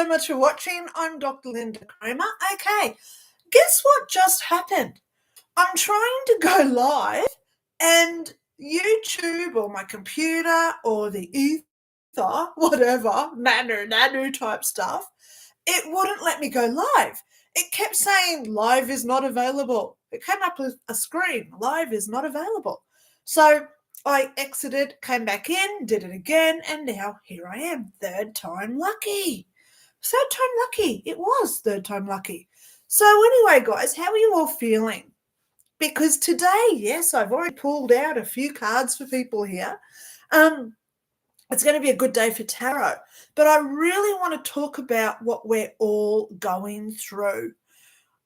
so much for watching. I'm Dr Lynda Cramer. Okay, guess what just happened? I'm trying to go live and YouTube or my computer or the ether, whatever, nano type stuff, it wouldn't let me go live. It kept saying live is not available. It came up with a screen, live is not available. So I exited, came back in, did it again, and now here I am, third time lucky. Third time lucky. It was third time lucky. So anyway, guys, how are you all feeling? Because today, yes, I've already pulled out a few cards for people here. It's going to be a good day for tarot, but I really want to talk about what we're all going through.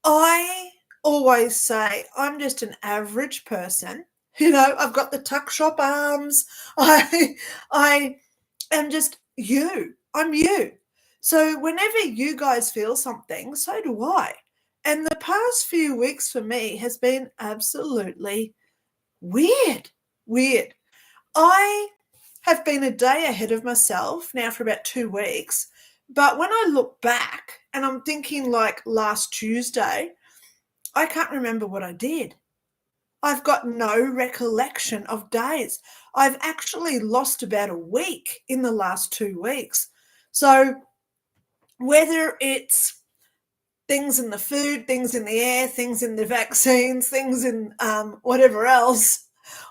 I always say I'm just an average person. You know, I've got the tuck shop arms. I am just you. I'm you. So whenever you guys feel something, so do I. And the past few weeks for me has been absolutely weird. I have been a day ahead of myself now for about 2 weeks. But when I look back and I'm thinking like last Tuesday, I can't remember what I did. I've got no recollection of days. I've actually lost about a week in the last 2 weeks. So whether it's things in the food, things in the air, things in the vaccines, things in whatever else,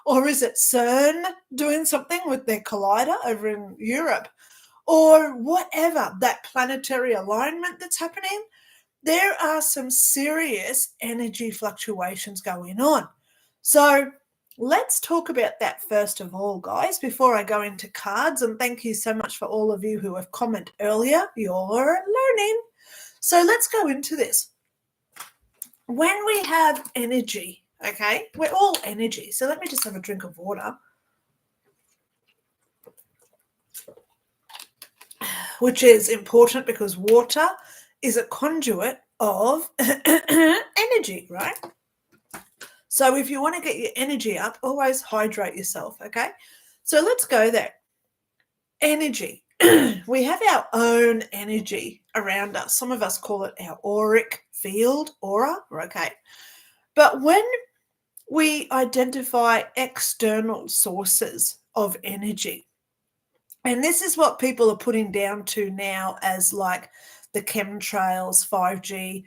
or is it CERN doing something with their collider over in Europe, or whatever, that planetary alignment that's happening, there are some serious energy fluctuations going on. So let's talk about that first of all, guys, before I go into cards. And thank you so much for all of you who have commented earlier. You're learning. So let's go into this. When we have energy, okay, we're all energy. So let me just have a drink of water, which is important because water is a conduit of energy, right? So if you want to get your energy up, always hydrate yourself, okay? So let's go there. Energy. We have our own energy around us. Some of us call it our auric field, aura, okay? But when we identify external sources of energy, and this is what people are putting down to now as like the chemtrails, 5G,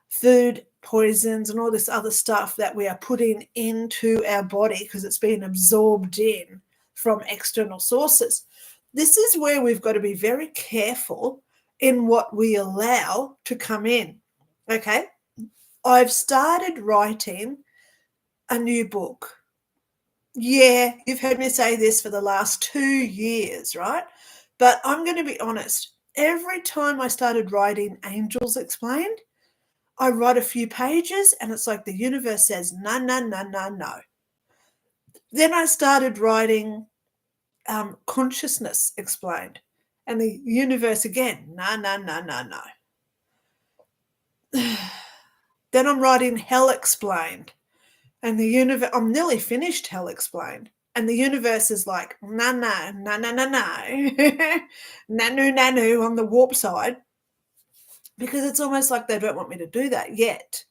food poisons, and all this other stuff that we are putting into our body because it's being absorbed in from external sources. This is where we've got to be very careful in what we allow to come in, okay? I've started writing a new book. Yeah, you've heard me say this for the last 2 years, right? But I'm going to be honest. Every time I started writing Angels Explained, I write a few pages and it's like the universe says, no, no, no, no, no. Then I started writing Consciousness Explained, and the universe again, no, no, no, no, no. Then I'm writing Hell Explained, and the universe, I'm nearly finished Hell Explained, and the universe is like, no, no, no, no, no, no, nanu, nanu on the warp side, because it's almost like they don't want me to do that yet.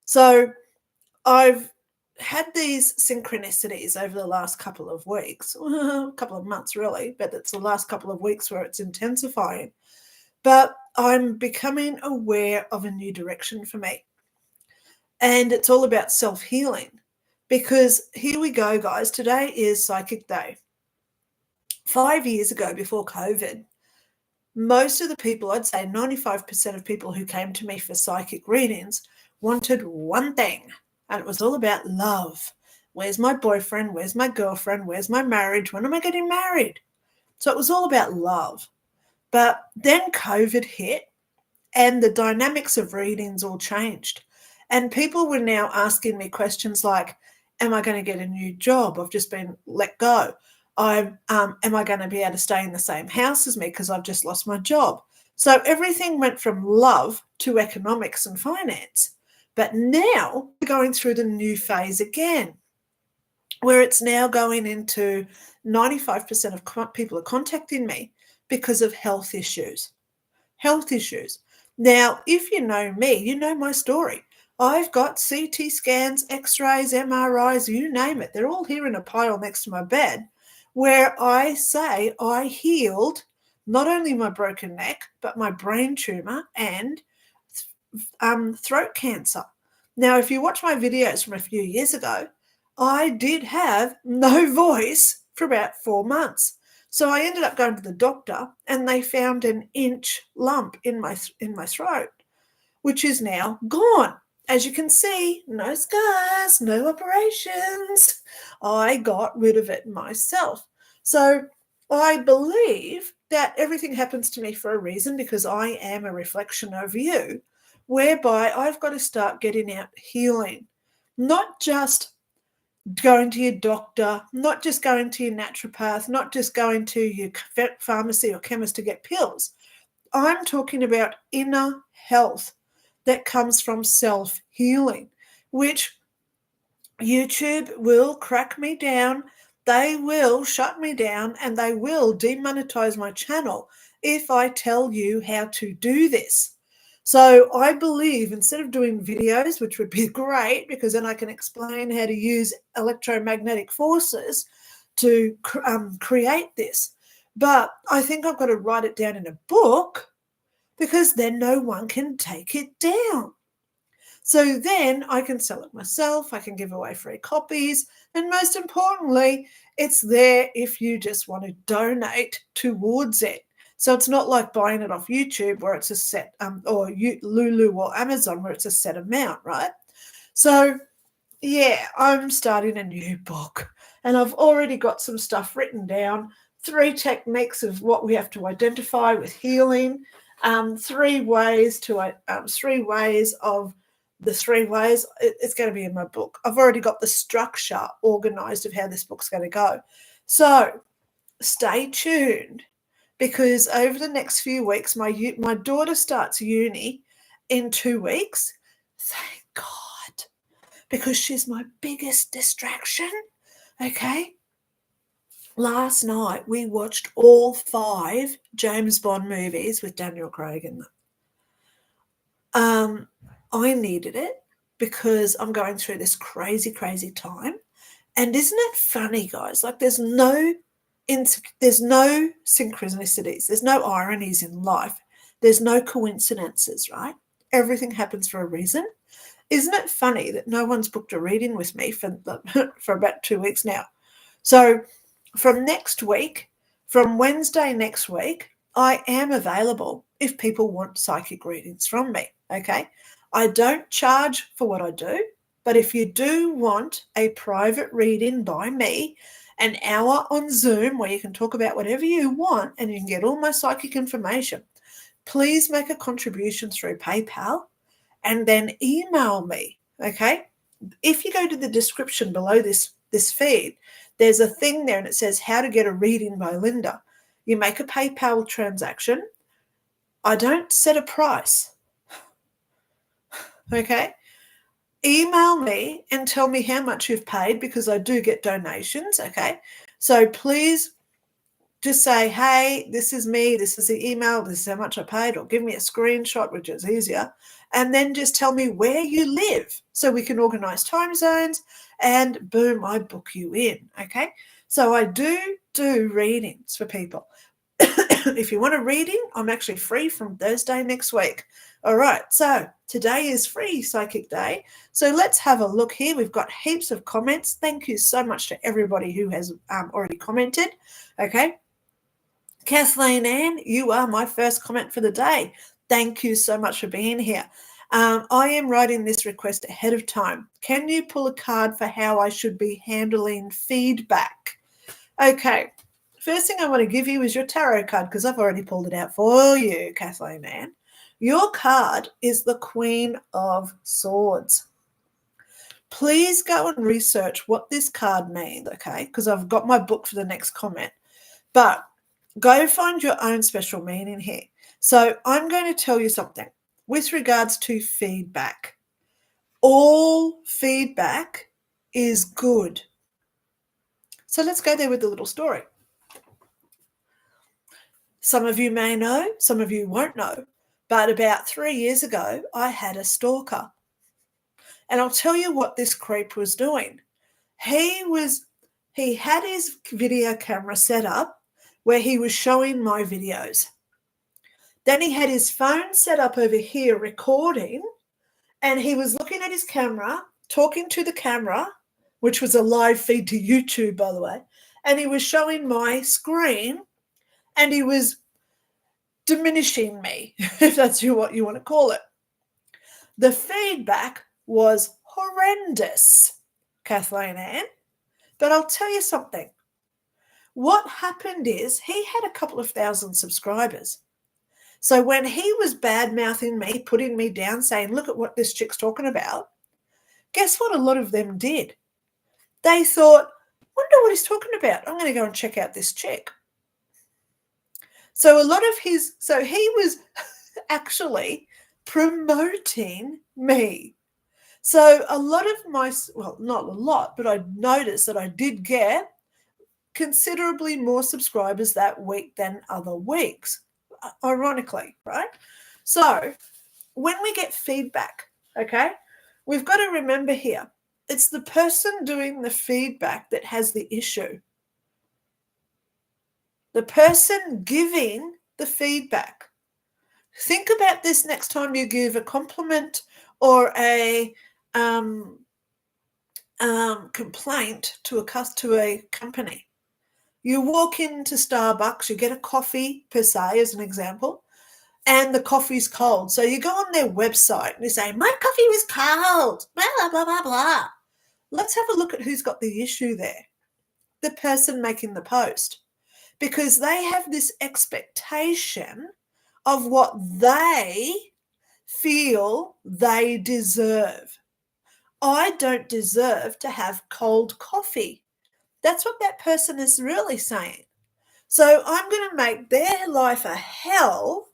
So I've had these synchronicities over the last couple of weeks, a couple of months really, but it's the last couple of weeks where it's intensifying. But I'm becoming aware of a new direction for me. And it's all about self-healing, because here we go, guys. Today is Psychic Day. 5 years ago, before COVID, most of the people, I'd say 95% of people who came to me for psychic readings wanted one thing, and it was all about love. Where's my boyfriend? Where's my girlfriend? Where's my marriage? When am I getting married? So it was all about love. But then COVID hit and the dynamics of readings all changed. And people were now asking me questions like, am I going to get a new job? I've just been let go. Am I going to be able to stay in the same house as me because I've just lost my job? So everything went from love to economics and finance. But now we're going through the new phase again, where it's now going into 95% of people are contacting me because of health issues. health issues. Now, if you know me, you know my story. I've got CT scans, X-rays, MRIs, you name it. They're all here in a pile next to my bed, where I say I healed not only my broken neck, but my brain tumor and throat cancer. Now, if you watch my videos from a few years ago, I did have no voice for about 4 months. So I ended up going to the doctor and they found an inch lump in my throat, which is now gone. As you can see, no scars, no operations. I got rid of it myself. So I believe that everything happens to me for a reason, because I am a reflection of you, whereby I've got to start getting out healing, not just going to your doctor, not just going to your naturopath, not just going to your pharmacy or chemist to get pills. I'm talking about inner health that comes from self-healing, which YouTube will crack me down, they will shut me down, and they will demonetize my channel if I tell you how to do this. So I believe, instead of doing videos, which would be great because then I can explain how to use electromagnetic forces to create this, but I think I've got to write it down in a book, because then no one can take it down. So then I can sell it myself, I can give away free copies, and most importantly, it's there if you just want to donate towards it. So it's not like buying it off YouTube where it's a set, or Lulu or Amazon where it's a set amount, right? So yeah, I'm starting a new book and I've already got some stuff written down, 3 techniques of what we have to identify with healing, 3 ways of the 3 ways. It's going to be in my book. I've already got the structure organized of how this book's going to go. So stay tuned, because over the next few weeks, my daughter starts uni in 2 weeks. Thank God, because she's my biggest distraction. Okay. Last night we watched all 5 James Bond movies with Daniel Craig in them. I needed it because I'm going through this crazy, crazy time. And isn't it funny, guys? Like there's no synchronicities. There's no ironies in life. There's no coincidences, right? Everything happens for a reason. Isn't it funny that no one's booked a reading with me for about 2 weeks now? So from Wednesday next week, I am available if people want psychic readings from me, okay? I don't charge for what I do, but if you do want a private reading by me, an hour on Zoom where you can talk about whatever you want and you can get all my psychic information, please make a contribution through PayPal and then email me, okay? If you go to the description below this feed, there's a thing there and it says how to get a reading by Lynda. You make a PayPal transaction. I don't set a price, okay? Email me and tell me how much you've paid, because I do get donations, okay? So please just say, hey, this is me, this is the email, this is how much I paid, or give me a screenshot, which is easier, and then just tell me where you live so we can organize time zones, and boom, I book you in, okay? So I do readings for people. If you want a reading, I'm actually free from Thursday next week. All right, so today is Free Psychic Day. So let's have a look here. We've got heaps of comments. Thank you so much to everybody who has already commented. Okay. Kathleen Ann, you are my first comment for the day. Thank you so much for being here. I am writing this request ahead of time. Can you pull a card for how I should be handling feedback? Okay. First thing I want to give you is your tarot card, because I've already pulled it out for you, Kathleen Ann. Your card is the Queen of Swords. Please go and research what this card means, okay? Because I've got my book for the next comment. But go find your own special meaning here. So I'm going to tell you something with regards to feedback. All feedback is good. So let's go there with a little story. Some of you may know, some of you won't know, But about 3 years ago, I had a stalker. And I'll tell you what this creep was doing. He had his video camera set up where he was showing my videos. Then he had his phone set up over here recording, and he was looking at his camera, talking to the camera, which was a live feed to YouTube, by the way, and he was showing my screen, and he was diminishing me, if that's what you want to call it. The feedback was horrendous, Kathleen Ann. But I'll tell you something. What happened is he had a couple of thousand subscribers. So when he was bad-mouthing me, putting me down, saying, look at what this chick's talking about, guess what a lot of them did? They thought, wonder what he's talking about. I'm going to go and check out this chick. So he was actually promoting me. So a lot of not a lot, but I noticed that I did get considerably more subscribers that week than other weeks, ironically, right? So when we get feedback, okay, we've got to remember here, it's the person doing the feedback that has the issue. The person giving the feedback. Think about this next time you give a compliment or a complaint to a company. You walk into Starbucks, you get a coffee per se, as an example, and the coffee's cold. So you go on their website and you say, my coffee was cold, blah, blah, blah, blah, blah. Let's have a look at who's got the issue there. The person making the post. Because they have this expectation of what they feel they deserve. I don't deserve to have cold coffee. That's what that person is really saying. So I'm going to make their life a hell.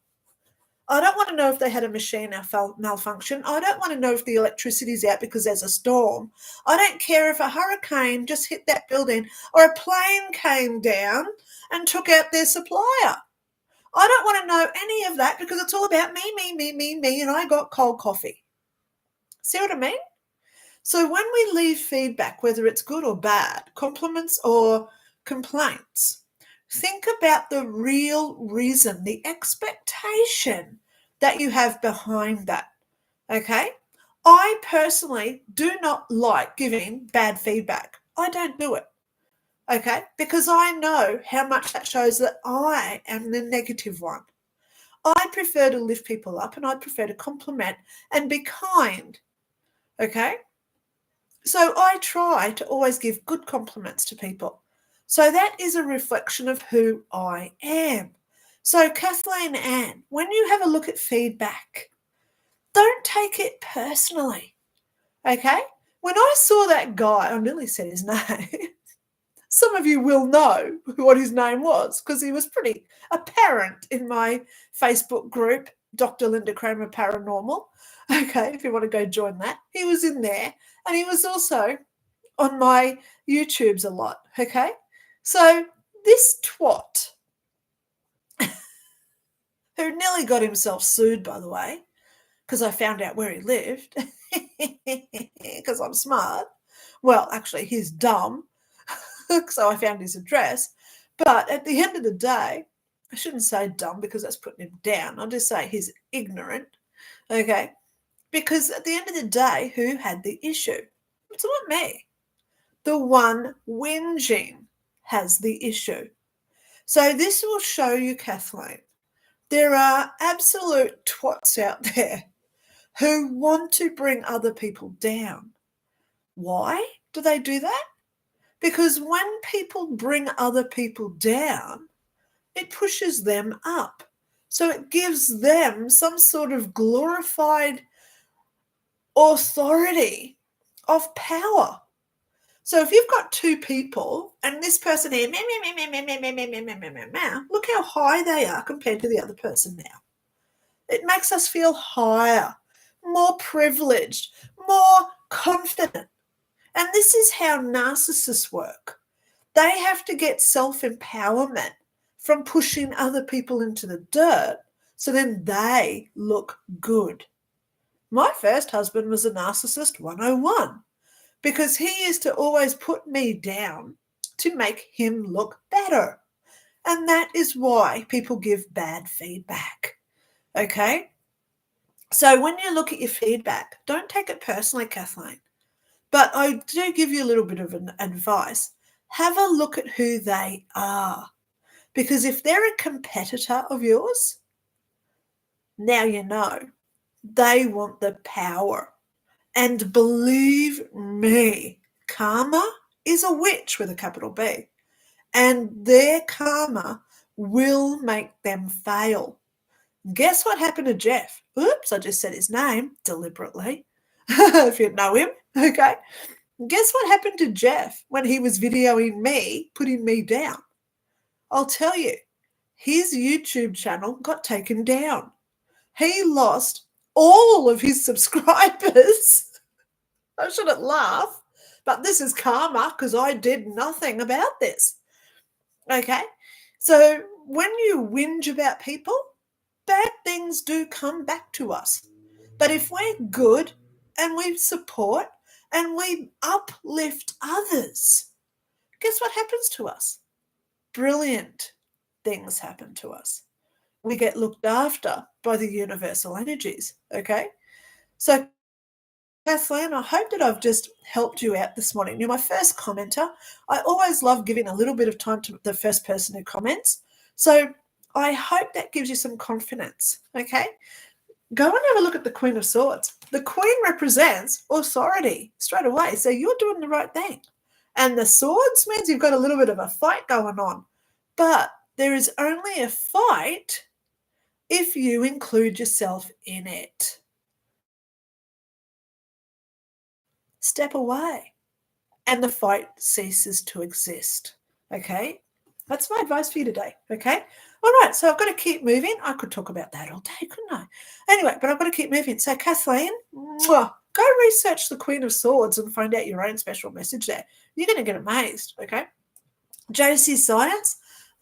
I don't want to know if they had a machine malfunction. I don't want to know if the electricity's out because there's a storm. I don't care if a hurricane just hit that building or a plane came down and took out their supplier. I don't want to know any of that because it's all about me, and I got cold coffee. See what I mean? So when we leave feedback, whether it's good or bad, compliments or complaints, think about the real reason, the expectation that you have behind that, okay? I personally do not like giving bad feedback. I don't do it, okay? Because I know how much that shows that I am the negative one. I prefer to lift people up and I prefer to compliment and be kind, okay? So I try to always give good compliments to people. So that is a reflection of who I am. So Kathleen Ann, when you have a look at feedback, don't take it personally, okay? When I saw that guy, I nearly said his name. Some of you will know what his name was because he was pretty apparent in my Facebook group, Dr Lynda Cramer Paranormal. Okay, if you want to go join that. He was in there and he was also on my YouTubes a lot, okay? So this twat, who nearly got himself sued, by the way, because I found out where he lived, because I'm smart. Well, actually, he's dumb, so I found his address. But at the end of the day, I shouldn't say dumb because that's putting him down. I'll just say he's ignorant, okay? Because at the end of the day, who had the issue? It's not me. The one whinging has the issue. So this will show you, Kathleen, there are absolute twats out there who want to bring other people down. Why do they do that? Because when people bring other people down, it pushes them up. So it gives them some sort of glorified authority of power. So if you've got two people and this person here, look how high they are compared to the other person now. It makes us feel higher, more privileged, more confident. And this is how narcissists work. They have to get self-empowerment from pushing other people into the dirt So then they look good. My first husband was a narcissist 101 because he used to always put me down to make him look better. And that is why people give bad feedback. Okay? So when you look at your feedback, don't take it personally, Kathleen. But I do give you a little bit of an advice. Have a look at who they are. Because if they're a competitor of yours, now you know. They want the power. And believe me, karma is a witch with a capital B. And their karma will make them fail. Guess what happened to Jeff? Oops, I just said his name deliberately. If you know him, okay. Guess what happened to Jeff when he was videoing me, putting me down? I'll tell you, his YouTube channel got taken down. He lost all of his subscribers. I shouldn't laugh, but this is karma because I did nothing about this. Okay? So when you whinge about people, bad things do come back to us. But if we're good and we support and we uplift others, guess what happens to us? Brilliant things happen to us. We get looked after by the universal energies, okay? So, Kathleen, I hope that I've just helped you out this morning. You're my first commenter. I always love giving a little bit of time to the first person who comments. So I hope that gives you some confidence, okay? Go and have a look at the Queen of Swords. The Queen represents authority straight away, so you're doing the right thing. And the Swords means you've got a little bit of a fight going on. But there is only a fight if you include yourself in it. Step away and the fight ceases to exist, okay? That's my advice for you today, okay? All right, so I've got to keep moving. I could talk about that all day, couldn't I? Anyway, but I've got to keep moving. So, Kathleen, go research the Queen of Swords and find out your own special message there. You're going to get amazed, okay? Josie Science,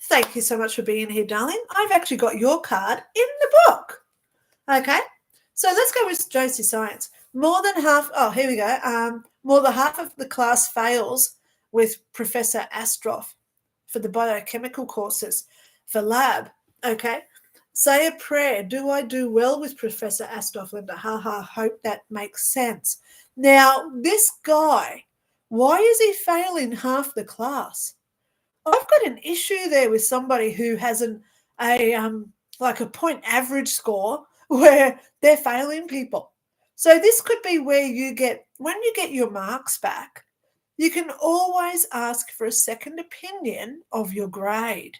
thank you so much for being here, darling. I've actually got your card in the book, okay? So let's go with Josie Science. More than half of the class fails with Professor Astroff for the biochemical courses for lab, okay? Say a prayer. Do I do well with Professor Astroff, Linda? Hope that makes sense. Now, this guy, why is he failing half the class? I've got an issue there with somebody who has like a point average score where they're failing people. So this could be where when you get your marks back, you can always ask for a second opinion of your grade.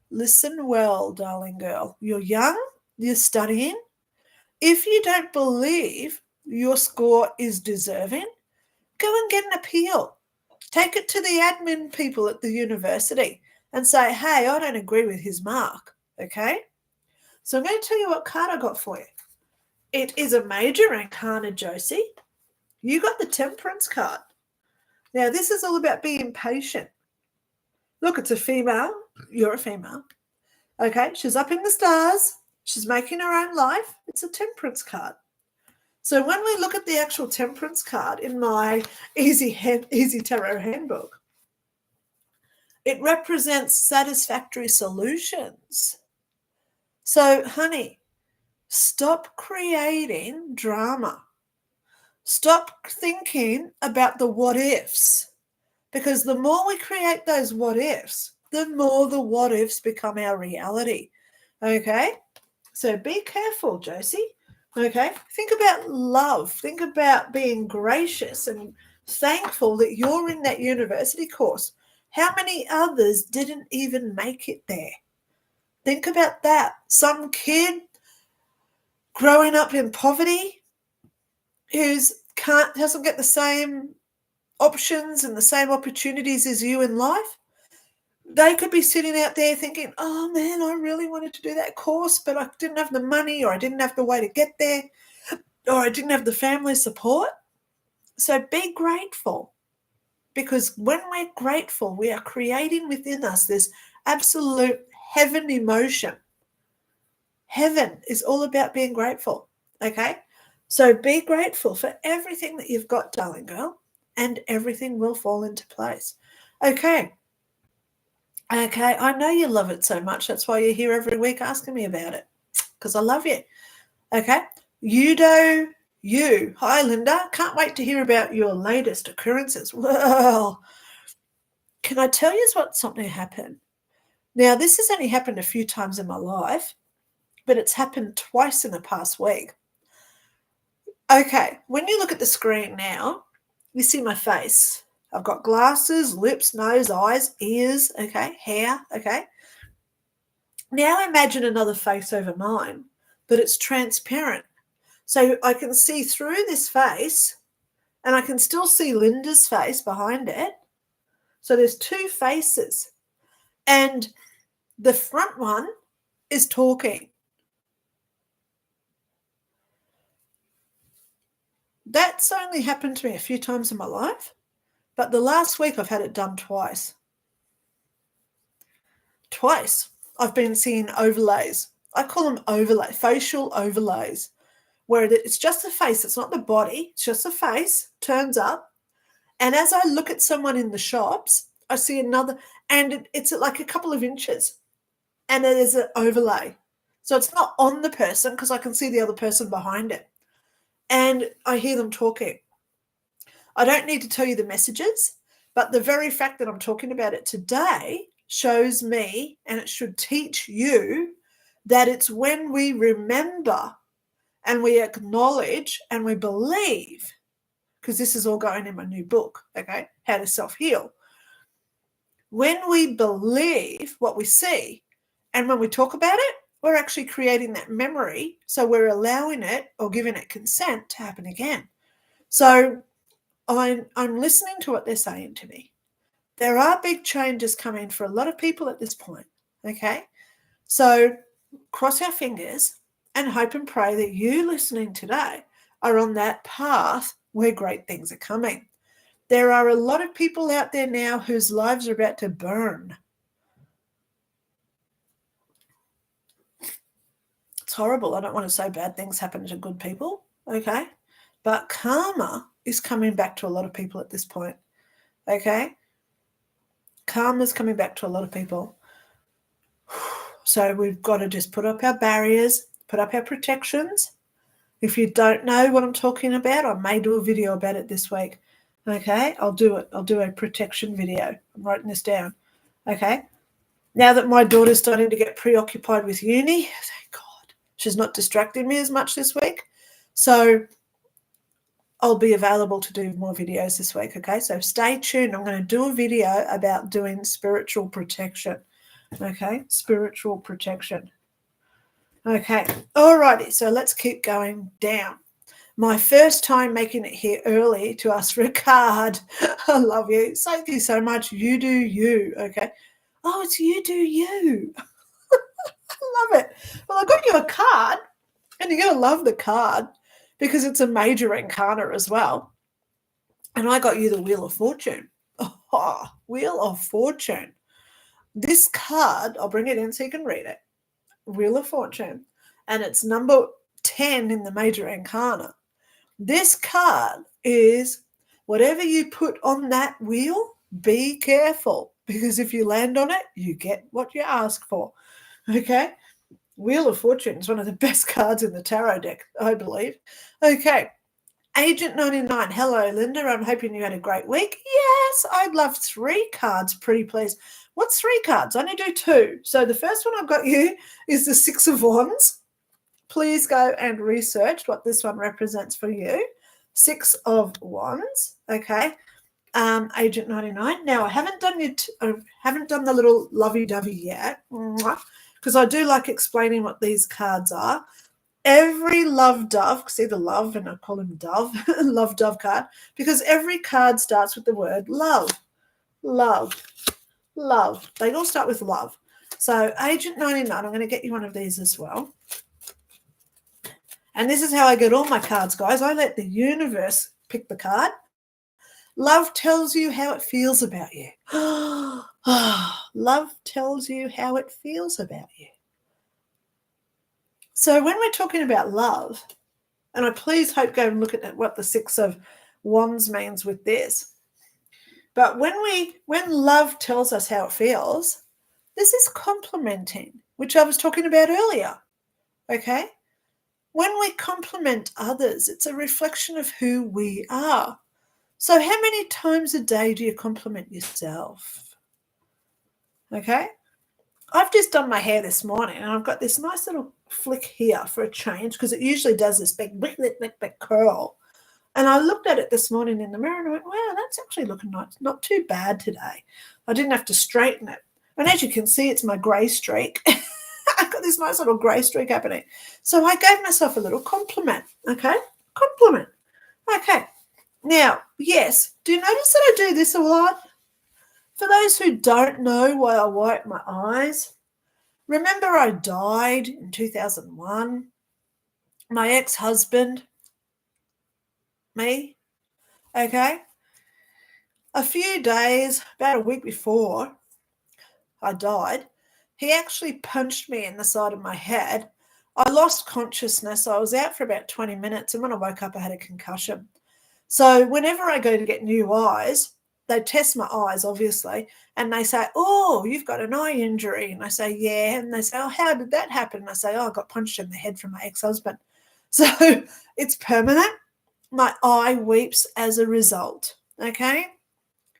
Listen well, darling girl. You're young, you're studying. If you don't believe your score is deserving, go and get an appeal. Take it to the admin people at the university and say, hey, I don't agree with his mark, okay? So I'm going to tell you what card I got for you. It is a major arcana, Josie. You got the Temperance card. Now, this is all about being patient. Look, it's a female. You're a female. Okay, she's up in the stars. She's making her own life. It's a Temperance card. So when we look at the actual Temperance card in my Easy Tarot handbook, it represents satisfactory solutions. So, honey, stop creating drama. Stop thinking about the what ifs, because the more we create those what ifs, the more the what ifs become our reality. Okay? So be careful, Josie. Okay? Think about love. Think about being gracious and thankful that you're in that university course. How many others didn't even make it there? Think about that. Some kid growing up in poverty doesn't get the same options and the same opportunities as you in life. They could be sitting out there thinking, oh man, I really wanted to do that course, but I didn't have the money, or I didn't have the way to get there, or I didn't have the family support. So be grateful, because when we're grateful, we are creating within us this absolute heaven emotion. Heaven is all about being grateful, okay? So be grateful for everything that you've got, darling girl, and everything will fall into place. Okay. Okay, I know you love it so much. That's why you're here every week asking me about it, because I love you. Okay. You. Hi, Linda. Can't wait to hear about your latest occurrences. Well, can I tell you what something happened? Now, this has only happened a few times in my life, but it's happened twice in the past week. Okay, when you look at the screen now, you see my face. I've got glasses, lips, nose, eyes, ears, okay, hair, okay. Now imagine another face over mine, but it's transparent. So I can see through this face, and I can still see Linda's face behind it. So there's two faces, and the front one is talking. That's only happened to me a few times in my life, but the last week I've had it done twice. Twice. I've been seeing overlays. I call them overlay, facial overlays, where it's just the face. It's not the body. It's just the face, turns up. And as I look at someone in the shops, I see another, and it's like a couple of inches, and there's an overlay. So it's not on the person because I can see the other person behind it. And I hear them talking. I don't need to tell you the messages, but the very fact that I'm talking about it today shows me, and it should teach you, that it's when we remember and we acknowledge and we believe, because this is all going in my new book, okay, How to Self-Heal. When we believe what we see and when we talk about it, we're actually creating that memory. So we're allowing it or giving it consent to happen again. So I'm listening to what they're saying to me. There are big changes coming for a lot of people at this point, okay? So cross our fingers and hope and pray that you listening today are on that path where great things are coming. There are a lot of people out there now whose lives are about to burn. It's horrible. I don't want to say bad things happen to good people, okay? But karma is coming back to a lot of people at this point, okay? Karma's coming back to a lot of people. So we've got to just put up our barriers, put up our protections. If you don't know what I'm talking about, I may do a video about it this week. Okay, I'll do it. I'll do a protection video. I'm writing this down. Okay. Now that my daughter's starting to get preoccupied with uni, thank God, she's not distracting me as much this week. So I'll be available to do more videos this week. Okay, so stay tuned. I'm going to do a video about doing spiritual protection. Okay, spiritual protection. Okay, alrighty, so let's keep going down. My first time making it here early to ask for a card. I love you. Thank you so much. You do you, okay? Oh, it's you do you. I love it. Well, I got you a card, and you're going to love the card because it's a major arcana as well. And I got you the Wheel of Fortune. Oh, Wheel of Fortune. This card, I'll bring it in so you can read it. Wheel of Fortune. And it's number 10 in the major arcana. This card is whatever you put on that wheel, be careful, because if you land on it, you get what you ask for. Okay? Wheel of Fortune is one of the best cards in the tarot deck, I believe. Okay. Agent 99. Hello, Linda. I'm hoping you had a great week. Yes, I'd love 3 cards, pretty please. What's 3 cards? I only do 2. So the first one I've got you is the 6 of Wands. Please go and research what this one represents for you. 6 of Wands, okay. Agent 99. Now I haven't done the little lovey-dovey yet, because I do like explaining what these cards are. Every love dove, see the love, and I call him Dove, love dove card, because every card starts with the word love. Love. Love. They all start with love. So Agent 99, I'm going to get you one of these as well. And this is how I get all my cards, guys. I let the universe pick the card. Love tells you how it feels about you. Love tells you how it feels about you. So when we're talking about love, and I please hope go and look at what the Six of Wands means with this. But when love tells us how it feels, this is complimenting, which I was talking about earlier. Okay? When we compliment others, it's a reflection of who we are. So how many times a day do you compliment yourself? Okay? I've just done my hair this morning and I've got this nice little flick here for a change because it usually does this big curl. And I looked at it this morning in the mirror and I went, wow, that's actually looking nice. Not too bad today. I didn't have to straighten it. And as you can see, it's my grey streak. I've got this nice little grey streak happening. So I gave myself a little compliment, okay? Compliment. Okay. Now, yes, do you notice that I do this a lot? For those who don't know why I wipe my eyes, remember I died in 2001. My ex-husband, me, okay? A few days, about a week before I died, he actually punched me in the side of my head. I lost consciousness. I was out for about 20 minutes, and when I woke up, I had a concussion. So whenever I go to get new eyes, they test my eyes, obviously, and they say, oh, you've got an eye injury. And I say, yeah. And they say, oh, how did that happen? And I say, oh, I got punched in the head from my ex-husband. So it's permanent. My eye weeps as a result, okay?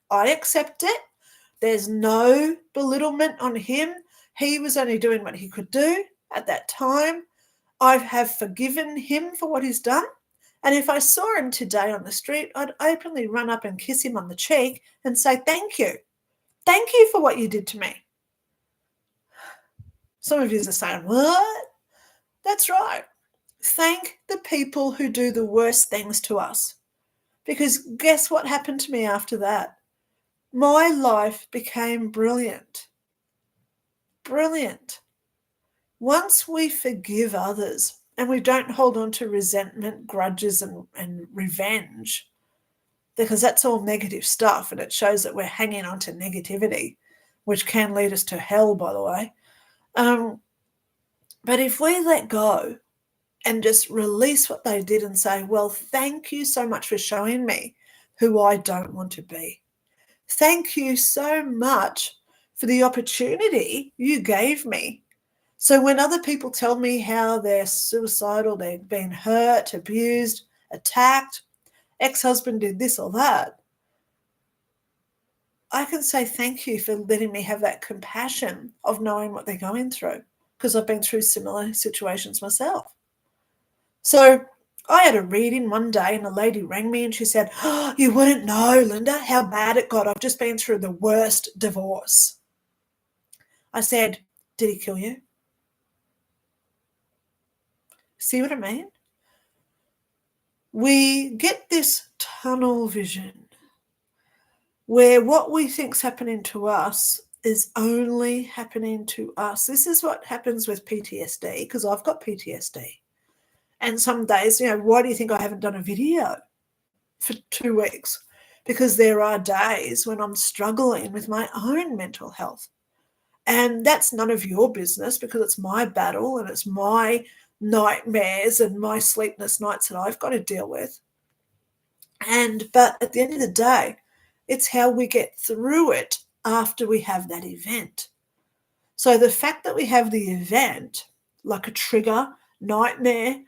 I accept it. There's no belittlement on him. He was only doing what he could do at that time. I have forgiven him for what he's done. And if I saw him today on the street, I'd openly run up and kiss him on the cheek and say, thank you. Thank you for what you did to me. Some of you are saying, what? That's right. Thank the people who do the worst things to us. Because guess what happened to me after that? My life became brilliant. Brilliant. Once we forgive others and we don't hold on to resentment, grudges, and revenge, because that's all negative stuff and it shows that we're hanging on to negativity, which can lead us to hell, by the way. But if we let go and just release what they did and say, well, thank you so much for showing me who I don't want to be. Thank you so much for the opportunity you gave me. So when other people tell me how they're suicidal, they've been hurt, abused, attacked, ex-husband did this or that, I can say thank you for letting me have that compassion of knowing what they're going through, because I've been through similar situations myself. So I had a reading one day and a lady rang me and she said, oh, you wouldn't know, Linda, how bad it got. I've just been through the worst divorce. I said, did he kill you? See what I mean? We get this tunnel vision where what we think's happening to us is only happening to us. This is what happens with PTSD, because I've got PTSD. And some days, why do you think I haven't done a video for 2 weeks? Because there are days when I'm struggling with my own mental health. And that's none of your business, because it's my battle and it's my nightmares and my sleepless nights that I've got to deal with. But at the end of the day, it's how we get through it after we have that event. So the fact that we have the event, like a trigger, nightmare,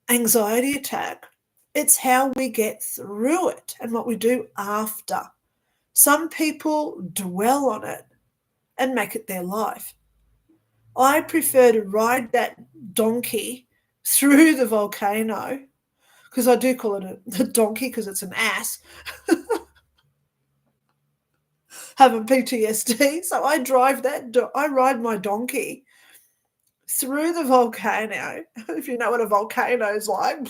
anxiety attack, it's how we get through it and what we do after. Some people dwell on it and make it their life. I prefer to ride that donkey through the volcano, because I do call it a donkey because it's an ass, having PTSD. So I ride my donkey through the volcano, if you know what a volcano is like.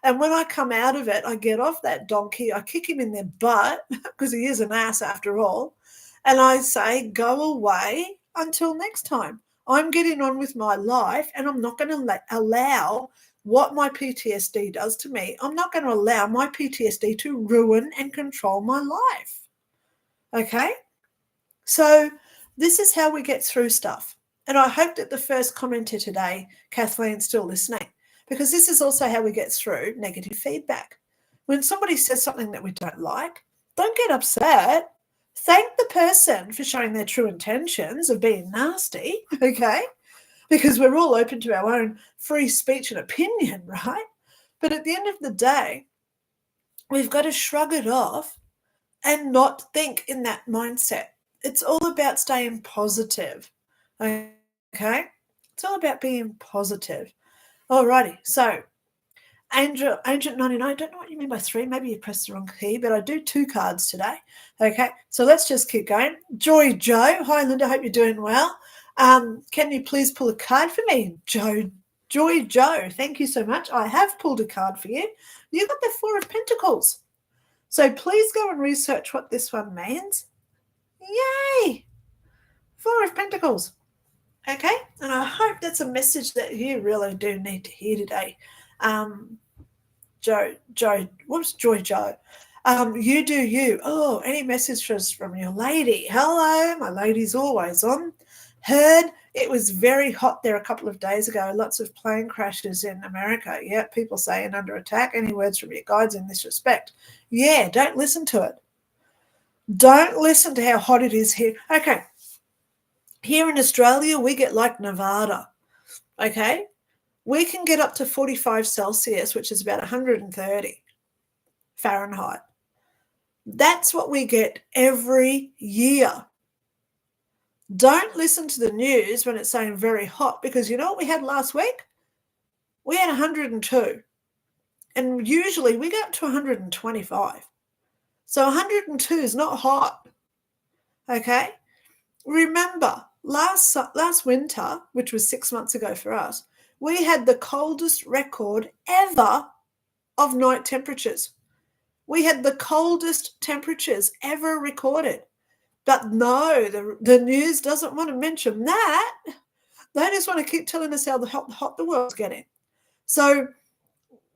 And when I come out of it, I get off that donkey, I kick him in the butt, because he is an ass after all, and I say, go away until next time. I'm getting on with my life, and I'm not going to allow what my PTSD does to me. I'm not going to allow my PTSD to ruin and control my life. Okay? So this is how we get through stuff. And I hope that the first commenter today, Kathleen's still listening, because this is also how we get through negative feedback. When somebody says something that we don't like, don't get upset. Thank the person for showing their true intentions of being nasty, okay? Because we're all open to our own free speech and opinion, right? But at the end of the day, we've got to shrug it off and not think in that mindset. It's all about staying positive, okay? It's all about being positive. Alrighty, so Agent 99, I don't know what you mean by 3. Maybe you pressed the wrong key, but I do 2 cards today. Okay, so let's just keep going. Joy Joe. Hi, Linda. Hope you're doing well. Can you please pull a card for me? Joy Joe. Thank you so much. I have pulled a card for you. You got the 4 of Pentacles. So please go and research what this one means. Yay! 4 of Pentacles. Okay, and I hope that's a message that you really do need to hear today. What's Joy Joe? You do you. Oh, any messages from your lady? Hello, my lady's always on. Heard it was very hot there a couple of days ago. Lots of plane crashes in America. Yeah, people saying under attack. Any words from your guides in this respect? Yeah, don't listen to it. Don't listen to how hot it is here. Okay. Here in Australia, we get like Nevada. Okay. We can get up to 45 Celsius, which is about 130 Fahrenheit. That's what we get every year. Don't listen to the news when it's saying very hot, because you know what we had last week? We had 102. And usually we go up to 125. So 102 is not hot. Okay? Remember, last winter, which was 6 months ago for us, we had the coldest record ever of night temperatures. We had the coldest temperatures ever recorded. But no, the news doesn't want to mention that. They just want to keep telling us how hot the world's getting. So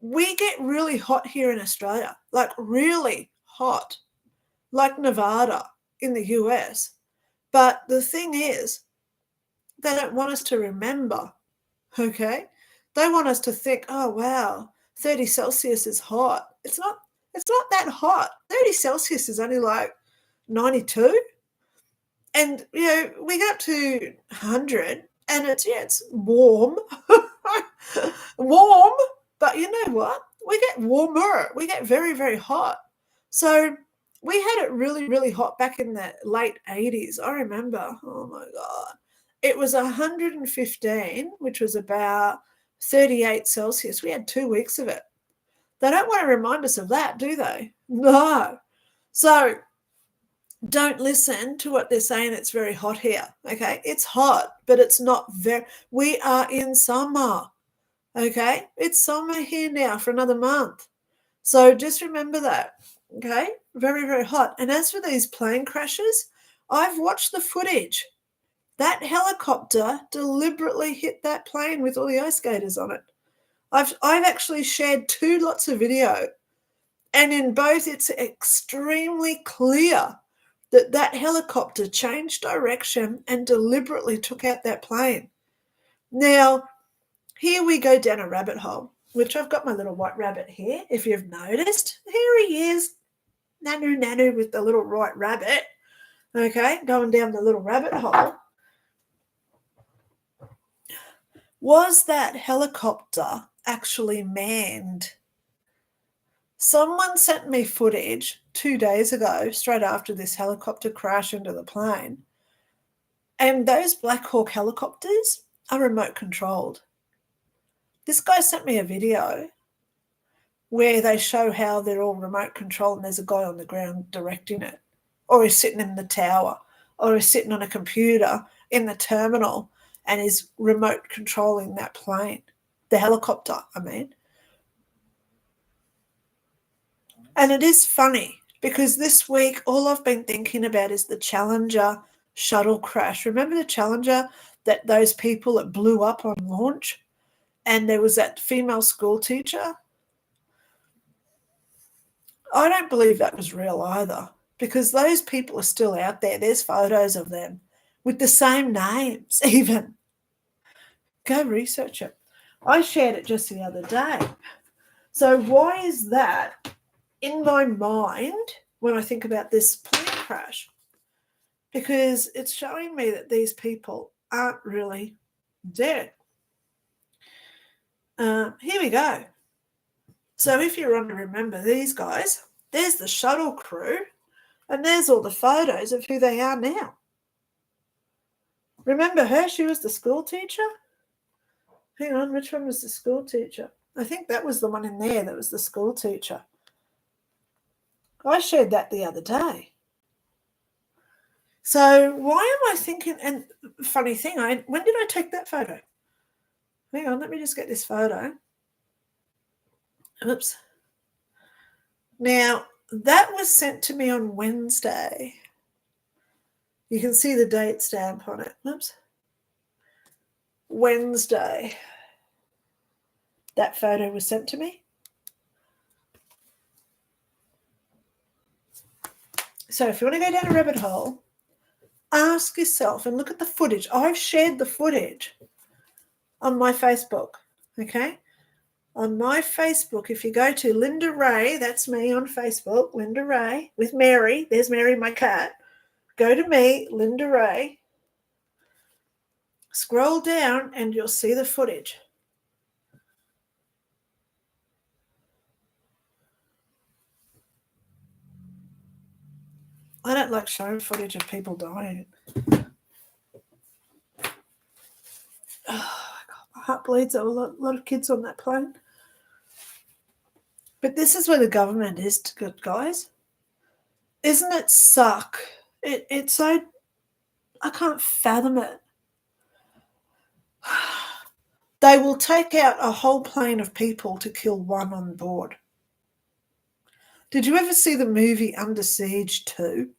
we get really hot here in Australia, like really hot, like Nevada in the US. But the thing is, they don't want us to remember, okay? They want us to think, oh, wow, 30 Celsius is hot. It's not that hot. 30 Celsius is only like 92. And, you know, we get up to 100 and it's warm. Warm, but you know what? We get warmer. We get very, very hot. So we had it really, really hot back in the late 80s. I remember, oh my God. It was 115, which was about 38 Celsius. We had 2 weeks of it. They don't want to remind us of that, do they? No. So don't listen to what they're saying. It's very hot here. Okay. It's hot, but it's not we are in summer. Okay. It's summer here now for another month. So just remember that. Okay. Very, very hot. And as for these plane crashes, I've watched the footage. That helicopter deliberately hit that plane with all the ice skaters on it. I've actually shared 2 lots of video, and in both it's extremely clear that helicopter changed direction and deliberately took out that plane. Now, here we go down a rabbit hole, which I've got my little white rabbit here, if you've noticed. Here he is, Nanu with the little white rabbit, okay, going down the little rabbit hole. Was that helicopter actually manned? Someone sent me footage 2 days ago, straight after this helicopter crash into the plane. And those Black Hawk helicopters are remote controlled. This guy sent me a video where they show how they're all remote controlled and there's a guy on the ground directing it. Or he's sitting in the tower. Or he's sitting on a computer in the terminal and is remote controlling that plane. The helicopter, I mean. And it is funny because this week all I've been thinking about is the Challenger shuttle crash. Remember the Challenger, that those people that blew up on launch? And there was that female school teacher? I don't believe that was real either, because those people are still out there. There's photos of them. with the same names even. Go research it. I shared it just the other day. So why is that in my mind when I think about this plane crash? Because it's showing me that these people aren't really dead. Here we go. So if you want to remember these guys, there's the shuttle crew, and there's all the photos of who they are now. Remember her? She was the school teacher. Hang on, which one was the school teacher? I think that was the one in there that was the school teacher. I shared that the other day. So why am I thinking, and funny thing, when did I take that photo? Hang on, let me just get this photo. Oops. Now, that was sent to me on Wednesday. You can see the date stamp on it. Oops. Wednesday. That photo was sent to me. So if you want to go down a rabbit hole, ask yourself and look at the footage. I've shared the footage on my Facebook, okay? On my Facebook, if you go to Lynda Ray, that's me on Facebook, Lynda Ray, with Mary. There's Mary, my cat. Go to me, Lynda Ray. Scroll down and you'll see the footage. I don't like showing footage of people dying. Oh, God, my heart bleeds. There were a lot of kids on that plane. But this is where the government is, guys. Isn't it suck? It's so, I can't fathom it. They will take out a whole plane of people to kill one on board. Did you ever see the movie Under Siege 2?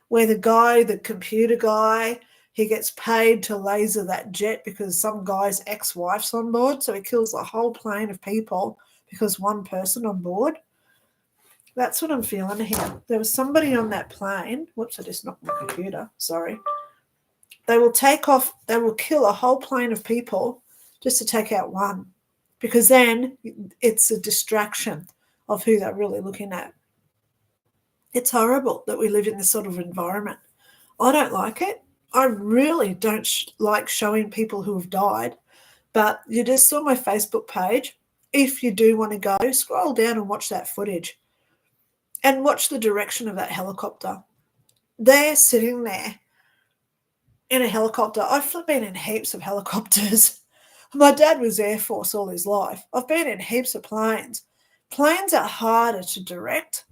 Where the computer guy, he gets paid to laser that jet because some guy's ex-wife's on board, so he kills a whole plane of people because one person on board? That's what I'm feeling here. There was somebody on that plane. Whoops, I just knocked my computer. Sorry. They will kill a whole plane of people just to take out one, because then it's a distraction of who they're really looking at. It's horrible that we live in this sort of environment. I don't like it. I really don't like showing people who have died, but you just saw my Facebook page. If you do want to go, scroll down and watch that footage and watch the direction of that helicopter. They're sitting there in a helicopter. I've been in heaps of helicopters. My dad was Air Force all his life. I've been in heaps of planes. Planes are harder to direct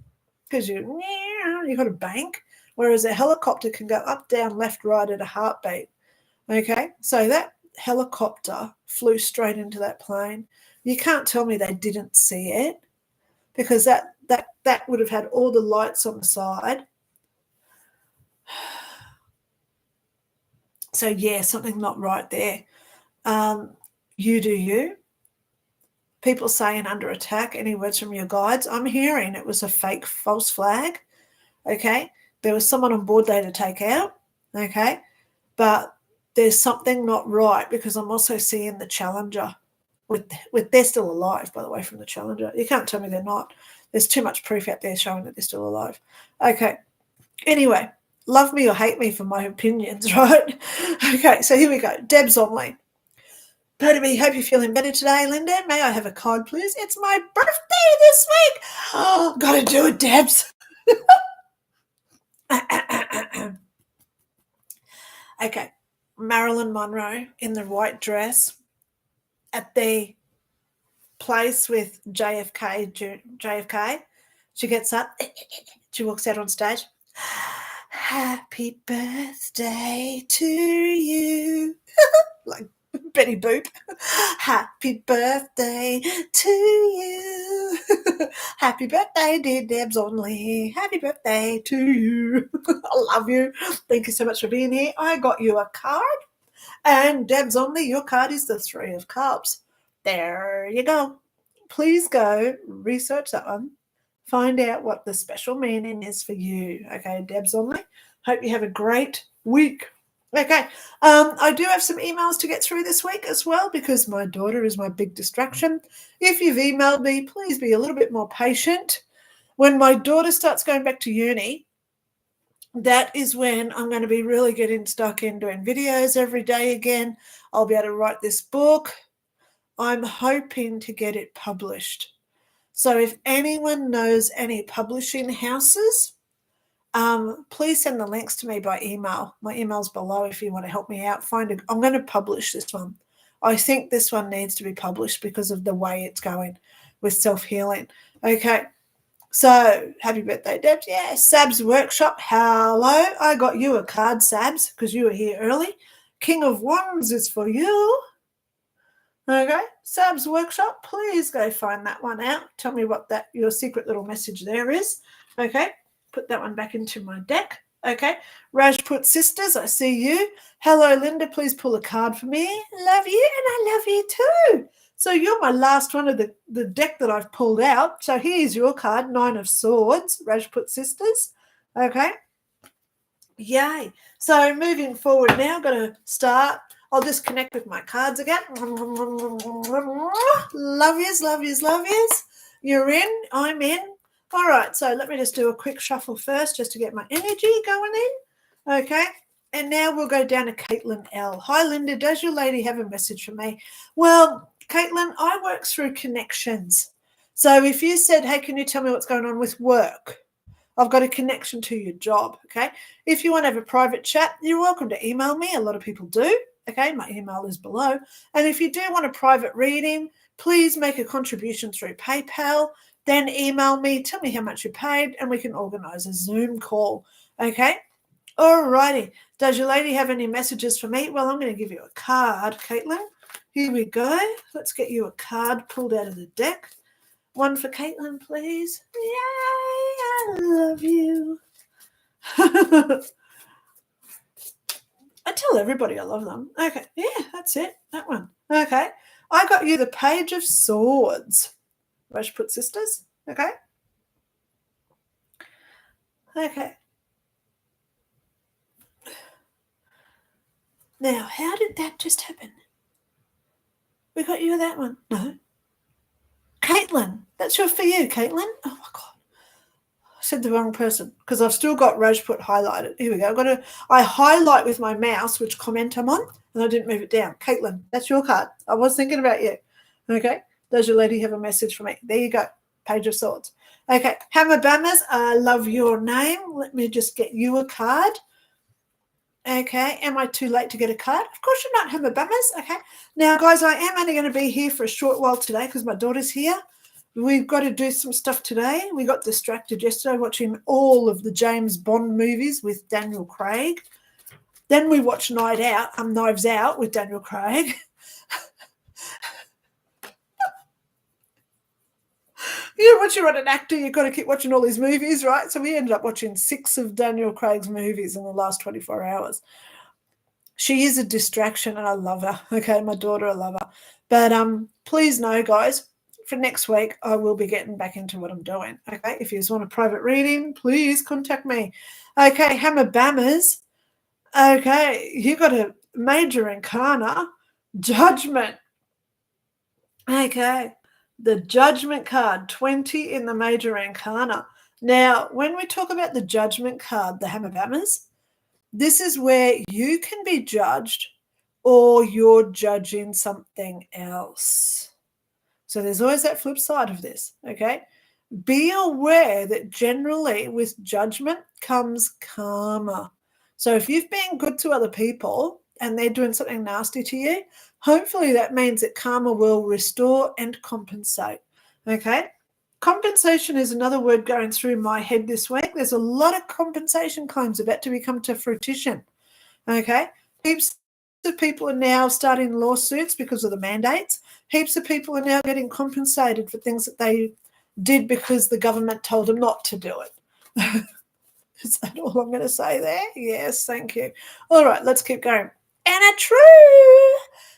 because you got a bank, whereas a helicopter can go up, down, left, right at a heartbeat. Okay, so that helicopter flew straight into that plane. You can't tell me they didn't see it, because that would have had all the lights on the side. So yeah, something not right there. You do you. People saying under attack. Any words from your guides? I'm hearing it was a fake false flag. Okay, there was someone on board there to take out. Okay, but there's something not right, because I'm also seeing the Challenger. With they're still alive, by the way, from the Challenger. You can't tell me they're not. There's too much proof out there showing that they're still alive. Okay. Anyway, love me or hate me for my opinions, right? Okay, so here we go. Deb's online. Pardon me, hope you're feeling better today, Lynda. May I have a card, please? It's my birthday this week. Oh, gotta do it, Debs. Okay, Marilyn Monroe in the white dress at the place with JFK. She gets up. She walks out on stage. Happy birthday to you. Like Betty Boop. Happy birthday to you. Happy birthday, dear Debs Only. Happy birthday to you. I love you. Thank you so much for being here. I got you a card. And Debs Only, your card is the Three of Cups. There you go. Please go research that one. Find out what the special meaning is for you. Okay, Debs Only. Hope you have a great week. Okay. I do have some emails to get through this week as well because my daughter is my big distraction. If you've emailed me, please be a little bit more patient. When my daughter starts going back to uni, that is when I'm going to be really getting stuck in doing videos every day again. I'll be able to write this book. I'm hoping to get it published. So if anyone knows any publishing houses, please send the links to me by email. My email's below if you want to help me out. I'm going to publish this one. I think this one needs to be published because of the way it's going with self-healing. Okay. So, happy birthday, Debs. Yeah, Sab's Workshop. Hello. I got you a card, Sabs, because you were here early. King of Wands is for you. Okay. Sab's Workshop. Please go find that one out. Tell me what your secret little message there is. Okay. Put that one back into my deck. Okay. Rajput Sisters, I see you. Hello, Linda. Please pull a card for me. Love you, and I love you too. So you're my last one of the deck that I've pulled out. So here's your card, Nine of Swords, Rajput Sisters. Okay. Yay. So moving forward now, I'm going to start. I'll just connect with my cards again. Love yous, love yous, love yous. You're in. I'm in. All right. So let me just do a quick shuffle first just to get my energy going in. Okay. And now we'll go down to Caitlin L. Hi, Linda. Does your lady have a message for me? Well, Caitlin, I work through connections. So if you said, hey, can you tell me what's going on with work? I've got a connection to your job, okay? If you want to have a private chat, you're welcome to email me. A lot of people do, okay? My email is below. And if you do want a private reading, please make a contribution through PayPal. Then email me, tell me how much you paid, and we can organise a Zoom call, okay? All righty. Does your lady have any messages for me? Well, I'm going to give you a card, Caitlin. Here we go. Let's get you a card pulled out of the deck. One for Caitlin, please. Yay, I love you. I tell everybody I love them. Okay, yeah, that's it, that one. Okay, I got you the Page of Swords. Rajput Sisters, okay? Okay. Now, how did that just happen? We got you that one. No. Caitlin, that's for you, Caitlin. Oh, my God. I said the wrong person because I've still got Rajput highlighted. Here we go. I highlight with my mouse which comment I'm on, and I didn't move it down. Caitlin, that's your card. I was thinking about you. Okay. Does your lady have a message for me? There you go. Page of Swords. Okay. Hammer Bammers, I love your name. Let me just get you a card. Okay. Am I too late to get a card? Of course you're not, Hammer Bammers. Okay. Now, guys, I am only going to be here for a short while today because my daughter's here. We've got to do some stuff today. We got distracted yesterday watching all of the James Bond movies with Daniel Craig. Then we watched Knives Out with Daniel Craig. Once you're an actor, you've got to keep watching all these movies, right? So we ended up watching 6 of Daniel Craig's movies in the last 24 hours. She is a distraction, and I love her. Okay, my daughter, I love her. But please know, guys, for next week, I will be getting back into what I'm doing. Okay, if you just want a private reading, please contact me. Okay, Hammer Bammers. Okay, you got a major arcana, Judgment. Okay, the Judgment card, 20 in the major arcana. Now, when we talk about the Judgment card, the Hammer Bammers, this is where you can be judged or you're judging something else. So there's always that flip side of this, okay? Be aware that generally with judgment comes karma. So if you've been good to other people and they're doing something nasty to you, hopefully that means that karma will restore and compensate, okay? Compensation is another word going through my head this week. There's a lot of compensation claims about to become to fruition, okay? Heaps of people are now starting lawsuits because of the mandates. Heaps of people are now getting compensated for things that they did because the government told them not to do it. Is that all I'm going to say there? Yes, thank you. All right, let's keep going. Anna True.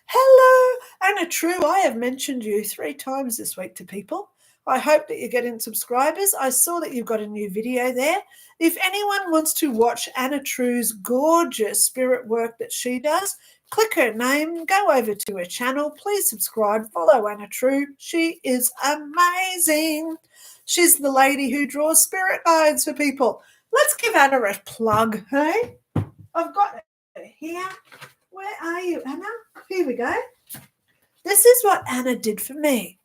Hello, Anna True. I have mentioned you 3 times this week to people. I hope that you're getting subscribers. I saw that you've got a new video there. If anyone wants to watch Anna True's gorgeous spirit work that she does, click her name, go over to her channel. Please subscribe, follow Anna True. She is amazing. She's the lady who draws spirit guides for people. Let's give Anna a plug, hey? I've got her here. Where are you, Anna? Here we go. This is what Anna did for me.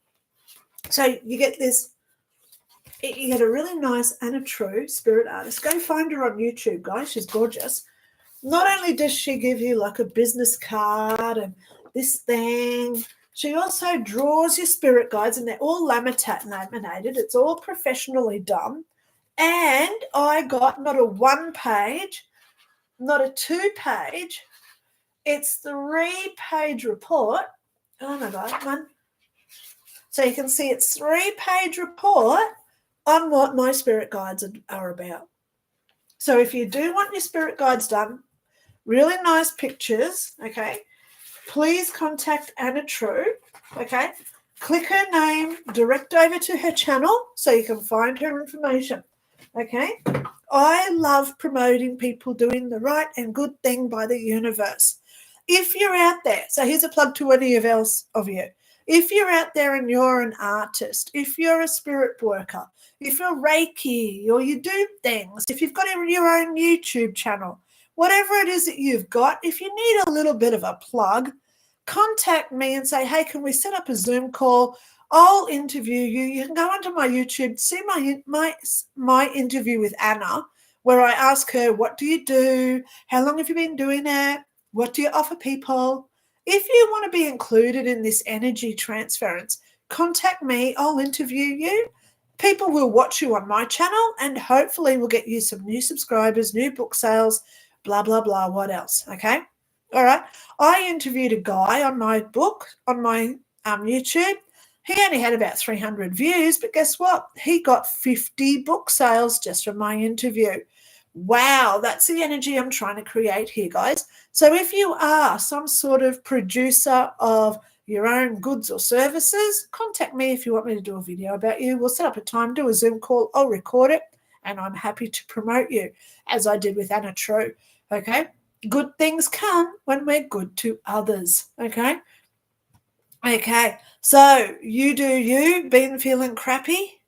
So you get this, you get a really nice Anna True spirit artist. Go find her on YouTube, guys. She's gorgeous. Not only does she give you like a business card and this thing, she also draws your spirit guides, and they're all laminated. It's all professionally done. And I got not a 1-page, not a 2-page, it's 3-page report. Oh my God, come on. So you can see it's 3-page report on what my spirit guides are about. So if you do want your spirit guides done, really nice pictures, okay, please contact Anna True, okay? Click her name, direct over to her channel so you can find her information, okay? I love promoting people doing the right and good thing by the universe. If you're out there, so here's a plug to any of you. If you're out there and you're an artist, if you're a spirit worker, if you're Reiki or you do things, if you've got your own YouTube channel, whatever it is that you've got, if you need a little bit of a plug, contact me and say, hey, can we set up a Zoom call? I'll interview you. You can go onto my YouTube, see my interview with Anna, where I ask her, what do you do? How long have you been doing it? What do you offer people? If you want to be included in this energy transference, contact me. I'll interview you. People will watch you on my channel, and hopefully we'll get you some new subscribers, new book sales, blah, blah, blah. What else? Okay. All right. I interviewed a guy on my book, on my YouTube. He only had about 300 views, but guess what? He got 50 book sales just from my interview. Wow, that's the energy I'm trying to create here, guys. So if you are some sort of producer of your own goods or services, contact me if you want me to do a video about you. We'll set up a time, do a Zoom call, I'll record it, and I'm happy to promote you, as I did with Anna True, okay? Good things come when we're good to others, okay? Okay, so you do you, been feeling crappy?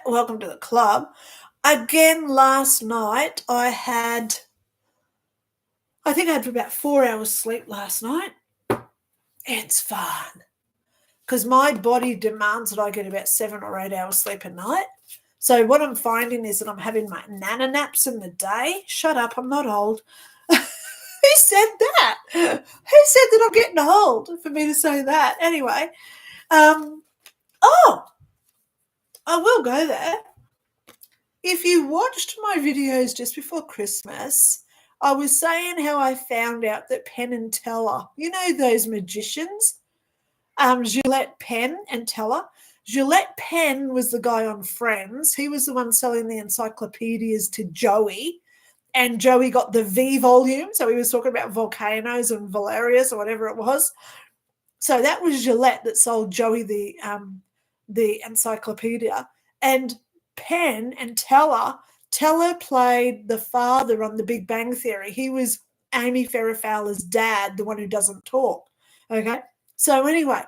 Welcome to the club. Again, last night I think I had about 4 hours sleep last night. It's fun because my body demands that I get about 7 or 8 hours sleep a night. So what I'm finding is that I'm having my nana naps in the day. Shut up, I'm not old. Who said that? Who said that I'm getting old for me to say that? Anyway, I will go there. If you watched my videos just before Christmas, I was saying how I found out that Penn and Teller, you know those magicians, Gillette Penn and Teller. Gillette Penn was the guy on Friends. He was the one selling the encyclopedias to Joey, and Joey got the V volume. So he was talking about volcanoes and Valerius or whatever it was. So that was Gillette that sold Joey the encyclopedia. And Penn and Teller played the father on The Big Bang Theory. He was Amy Farrah Fowler's dad, the one who doesn't talk. Okay. So anyway,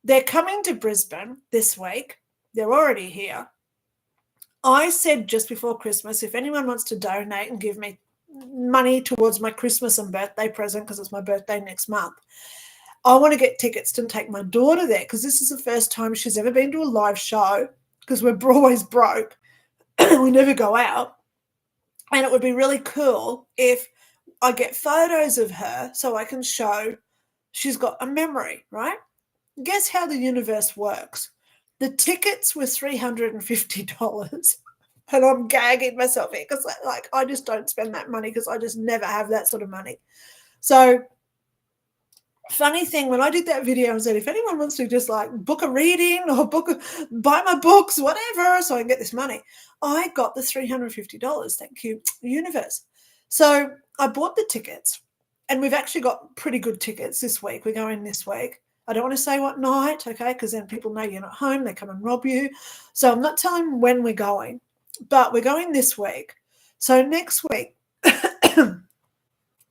they're coming to Brisbane this week. They're already here. I said just before Christmas, if anyone wants to donate and give me money towards my Christmas and birthday present, because it's my birthday next month, I want to get tickets to take my daughter there, because this is the first time she's ever been to a live show, because we're always broke. We never go out. And it would be really cool if I get photos of her so I can show she's got a memory, right? Guess how the universe works. The tickets were $350, and I'm gagging myself here because I just don't spend that money, because I just never have that sort of money. So funny thing, when I did that video, I said, if anyone wants to just like book a reading or buy my books, whatever, so I can get this money, I got the $350. Thank you, universe. So I bought the tickets, and we've actually got pretty good tickets this week. We're going this week. I don't want to say what night, okay, because then people know you're not home. They come and rob you. So I'm not telling when we're going, but we're going this week. So next week,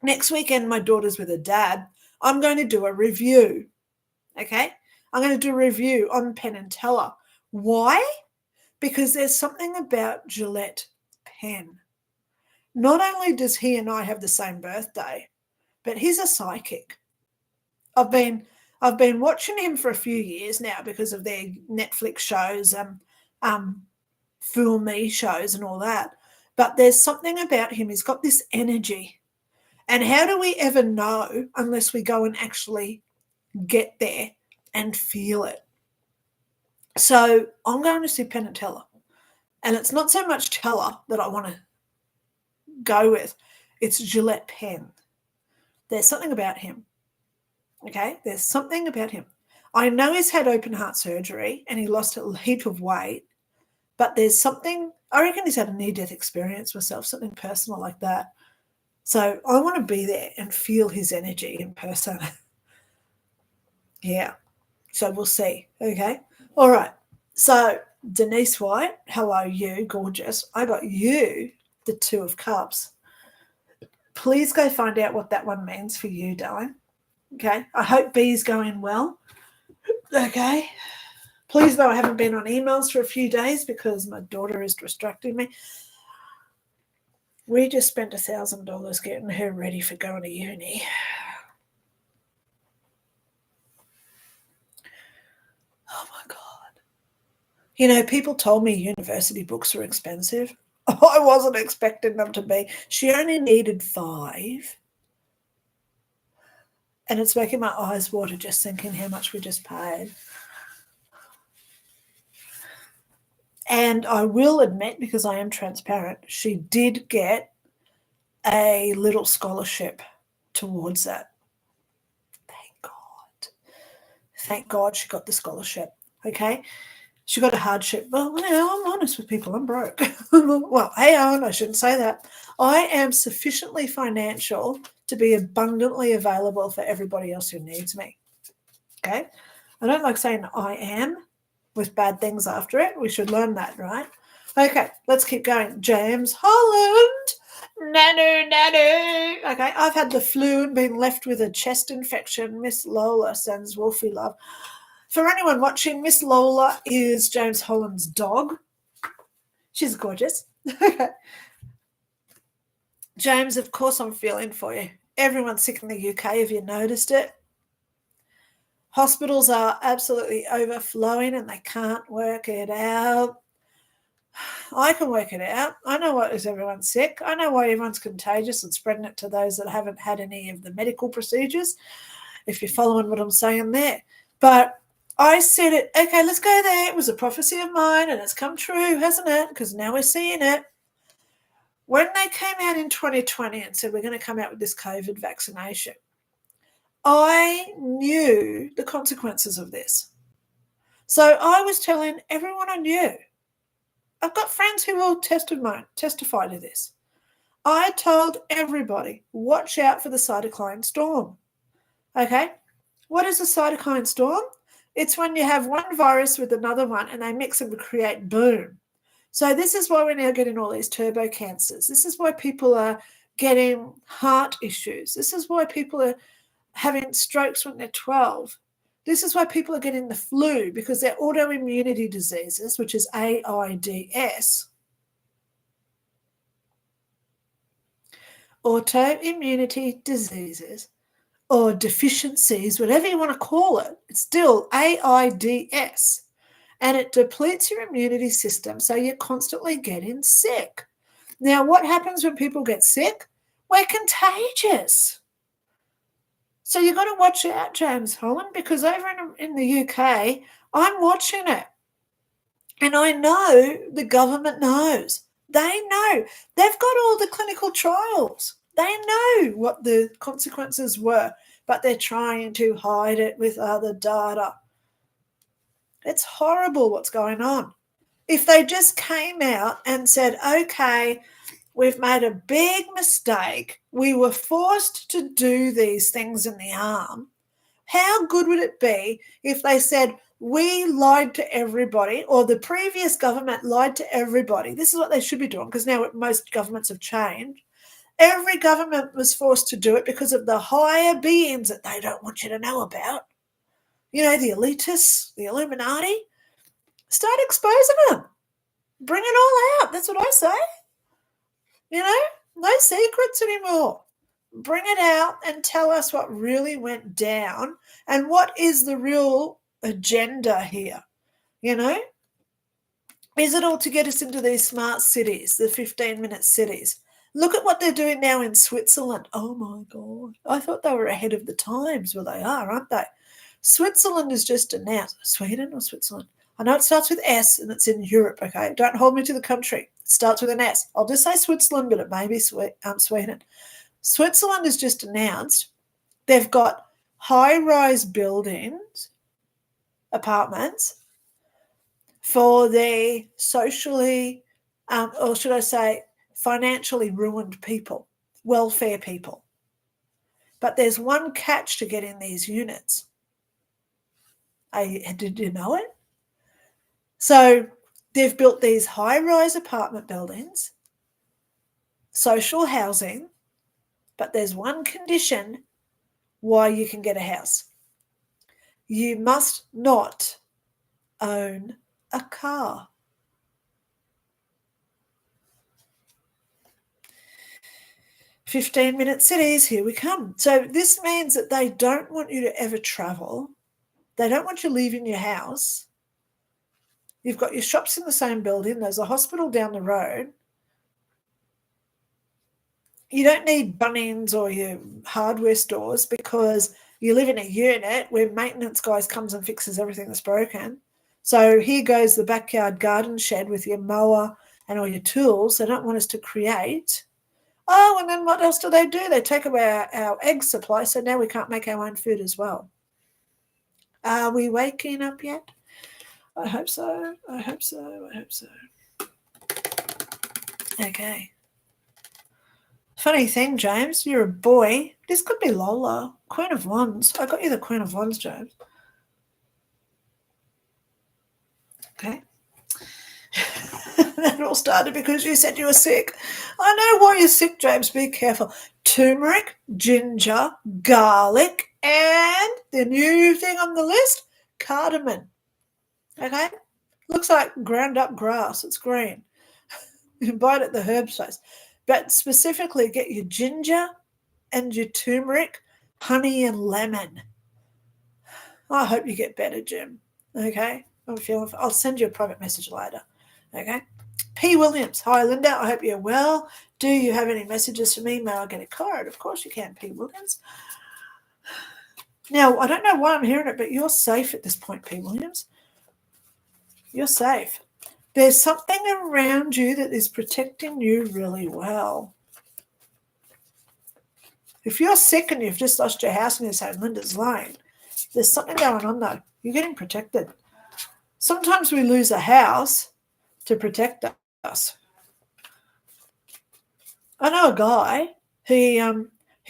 next weekend, my daughter's with her dad. I'm going to do a review, okay? I'm going to do a review on Penn and Teller. Why? Because there's something about Gillette Penn. Not only does he and I have the same birthday, but he's a psychic. I've been watching him for a few years now because of their Netflix shows and Fool Me shows and all that. But there's something about him. He's got this energy. And how do we ever know unless we go and actually get there and feel it? So I'm going to see Penn and Teller. And it's not so much Teller that I want to go with. It's Gillette Penn. There's something about him. Okay? There's something about him. I know he's had open heart surgery and he lost a heap of weight, but there's something, I reckon he's had a near-death experience myself, something personal like that. So I want to be there and feel his energy in person. Yeah. So we'll see. Okay? All right. So Denise White, hello you, gorgeous. I got you, the Two of Cups. Please go find out what that one means for you, darling. Okay? I hope B's going well. Okay? Please know I haven't been on emails for a few days because my daughter is distracting me. We just spent $1,000 getting her ready for going to uni. Oh, my God. You know, people told me university books were expensive. I wasn't expecting them to be. She only needed 5. And it's making my eyes water just thinking how much we just paid. And I will admit, because I am transparent, she did get a little scholarship towards that. Thank God. Thank God she got the scholarship. Okay? She got a hardship. Well, I'm honest with people. I'm broke. Well, hang on. I shouldn't say that. I am sufficiently financial to be abundantly available for everybody else who needs me. Okay? I don't like saying I am with bad things after it. We should learn that, right? Okay, let's keep going. James Holland. Nanu. Okay, I've had the flu and been left with a chest infection. Miss Lola sends Wolfie love. For anyone watching, Miss Lola is James Holland's dog. She's gorgeous. James, of course I'm feeling for you. Everyone's sick in the UK. Have you noticed it? Hospitals are absolutely overflowing and they can't work it out. I can work it out. I know why everyone's sick. I know why everyone's contagious and spreading it to those that haven't had any of the medical procedures, if you're following what I'm saying there. But I said it, okay, let's go there. It was a prophecy of mine and it's come true, hasn't it? Because now we're seeing it. When they came out in 2020 and said we're going to come out with this COVID vaccination, I knew the consequences of this. So I was telling everyone I knew. I've got friends who will testify to this. I told everybody, watch out for the cytokine storm. Okay? What is a cytokine storm? It's when you have one virus with another one and they mix and create boom. So this is why we're now getting all these turbo cancers. This is why people are getting heart issues. This is why people are having strokes when they're 12. This is why people are getting the flu, because they're autoimmunity diseases, which is AIDS. Autoimmunity diseases or deficiencies, whatever you want to call it, it's still AIDS. And it depletes your immunity system, so you're constantly getting sick. Now, what happens when people get sick? We're contagious. So you've got to watch out, James Holland, because over in the UK, I'm watching it. And I know the government knows. They know. They've got all the clinical trials. They know what the consequences were, but they're trying to hide it with other data. It's horrible what's going on. If they just came out and said, okay, we've made a big mistake. We were forced to do these things in the arm. How good would it be if they said, we lied to everybody, or the previous government lied to everybody? This is what they should be doing, because now most governments have changed. Every government was forced to do it because of the higher beings that they don't want you to know about. You know, the elitists, the Illuminati. Start exposing them. Bring it all out. That's what I say. You know, no secrets anymore. Bring it out and tell us what really went down and what is the real agenda here. You know, is it all to get us into these smart cities, the 15-minute cities? Look at what they're doing now in Switzerland. Oh, my God. I thought they were ahead of the times. Well, they are, aren't they? Switzerland is just announced. Sweden or Switzerland? I know it starts with S and it's in Europe, okay? Don't hold me to the country. It starts with an S. I'll just say Switzerland, but it may be Sweden. Switzerland has just announced they've got high-rise buildings, apartments, for the socially, or should I say, financially ruined people, welfare people. But there's one catch to getting these units. Did you know it? So they've built these high-rise apartment buildings, social housing, but there's one condition why you can get a house. You must not own a car. "15-minute cities, here we come." So this means that they don't want you to ever travel. They don't want you leaving your house. You've got your shops in the same building. There's a hospital down the road. You don't need Bunnings or your hardware stores because you live in a unit where maintenance guys comes and fixes everything that's broken. So here goes the backyard garden shed with your mower and all your tools. They don't want us to create. Oh, and then what else do? They take away our egg supply, so now we can't make our own food as well. Are we waking up yet? I hope so. I hope so. I hope so. Okay. Funny thing, James, you're a boy. This could be Lola, Queen of Wands. I got you the Queen of Wands, James. Okay. That all started because you said you were sick. I know why you're sick, James. Be careful. Turmeric, ginger, garlic, and the new thing on the list, cardamom. Okay? Looks like ground up grass. It's green. You can buy it at the herb place. But specifically get your ginger and your turmeric, honey and lemon. I hope you get better, Jim. Okay? I'll send you a private message later. Okay? P. Williams. Hi, Linda. I hope you're well. Do you have any messages for me? May I get a card? Of course you can, P. Williams. Now, I don't know why I'm hearing it, but you're safe at this point, P. Williams. You're safe. There's something around you that is protecting you really well. If you're sick and you've just lost your house and you're saying, Linda's lying, there's something going on though. You're getting protected. Sometimes we lose a house to protect us. I know a guy, he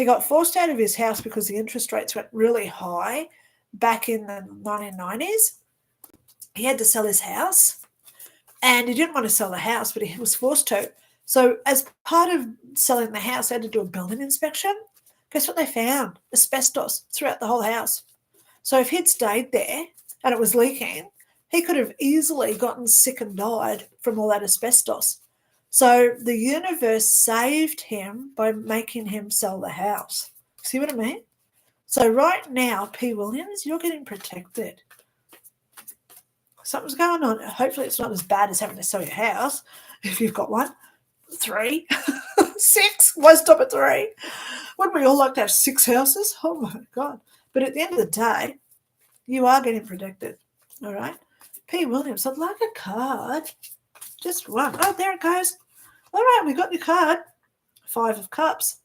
got forced out of his house because the interest rates went really high back in the 1990s. He had to sell his house. And he didn't want to sell the house, but he was forced to. So as part of selling the house, they had to do a building inspection. Guess what they found? Asbestos throughout the whole house. So if he'd stayed there and it was leaking, he could have easily gotten sick and died from all that asbestos. So the universe saved him by making him sell the house. See what I mean? So right now, P. Williams, you're getting protected. Something's going on. Hopefully it's not as bad as having to sell your house if you've got one. 3. 6. Why stop at 3? Wouldn't we all like to have 6 houses? Oh, my God. But at the end of the day, you are getting protected. All right? P. Williams, I'd like a card. Just one. Oh, there it goes. All right, we got your card. 5 of Cups.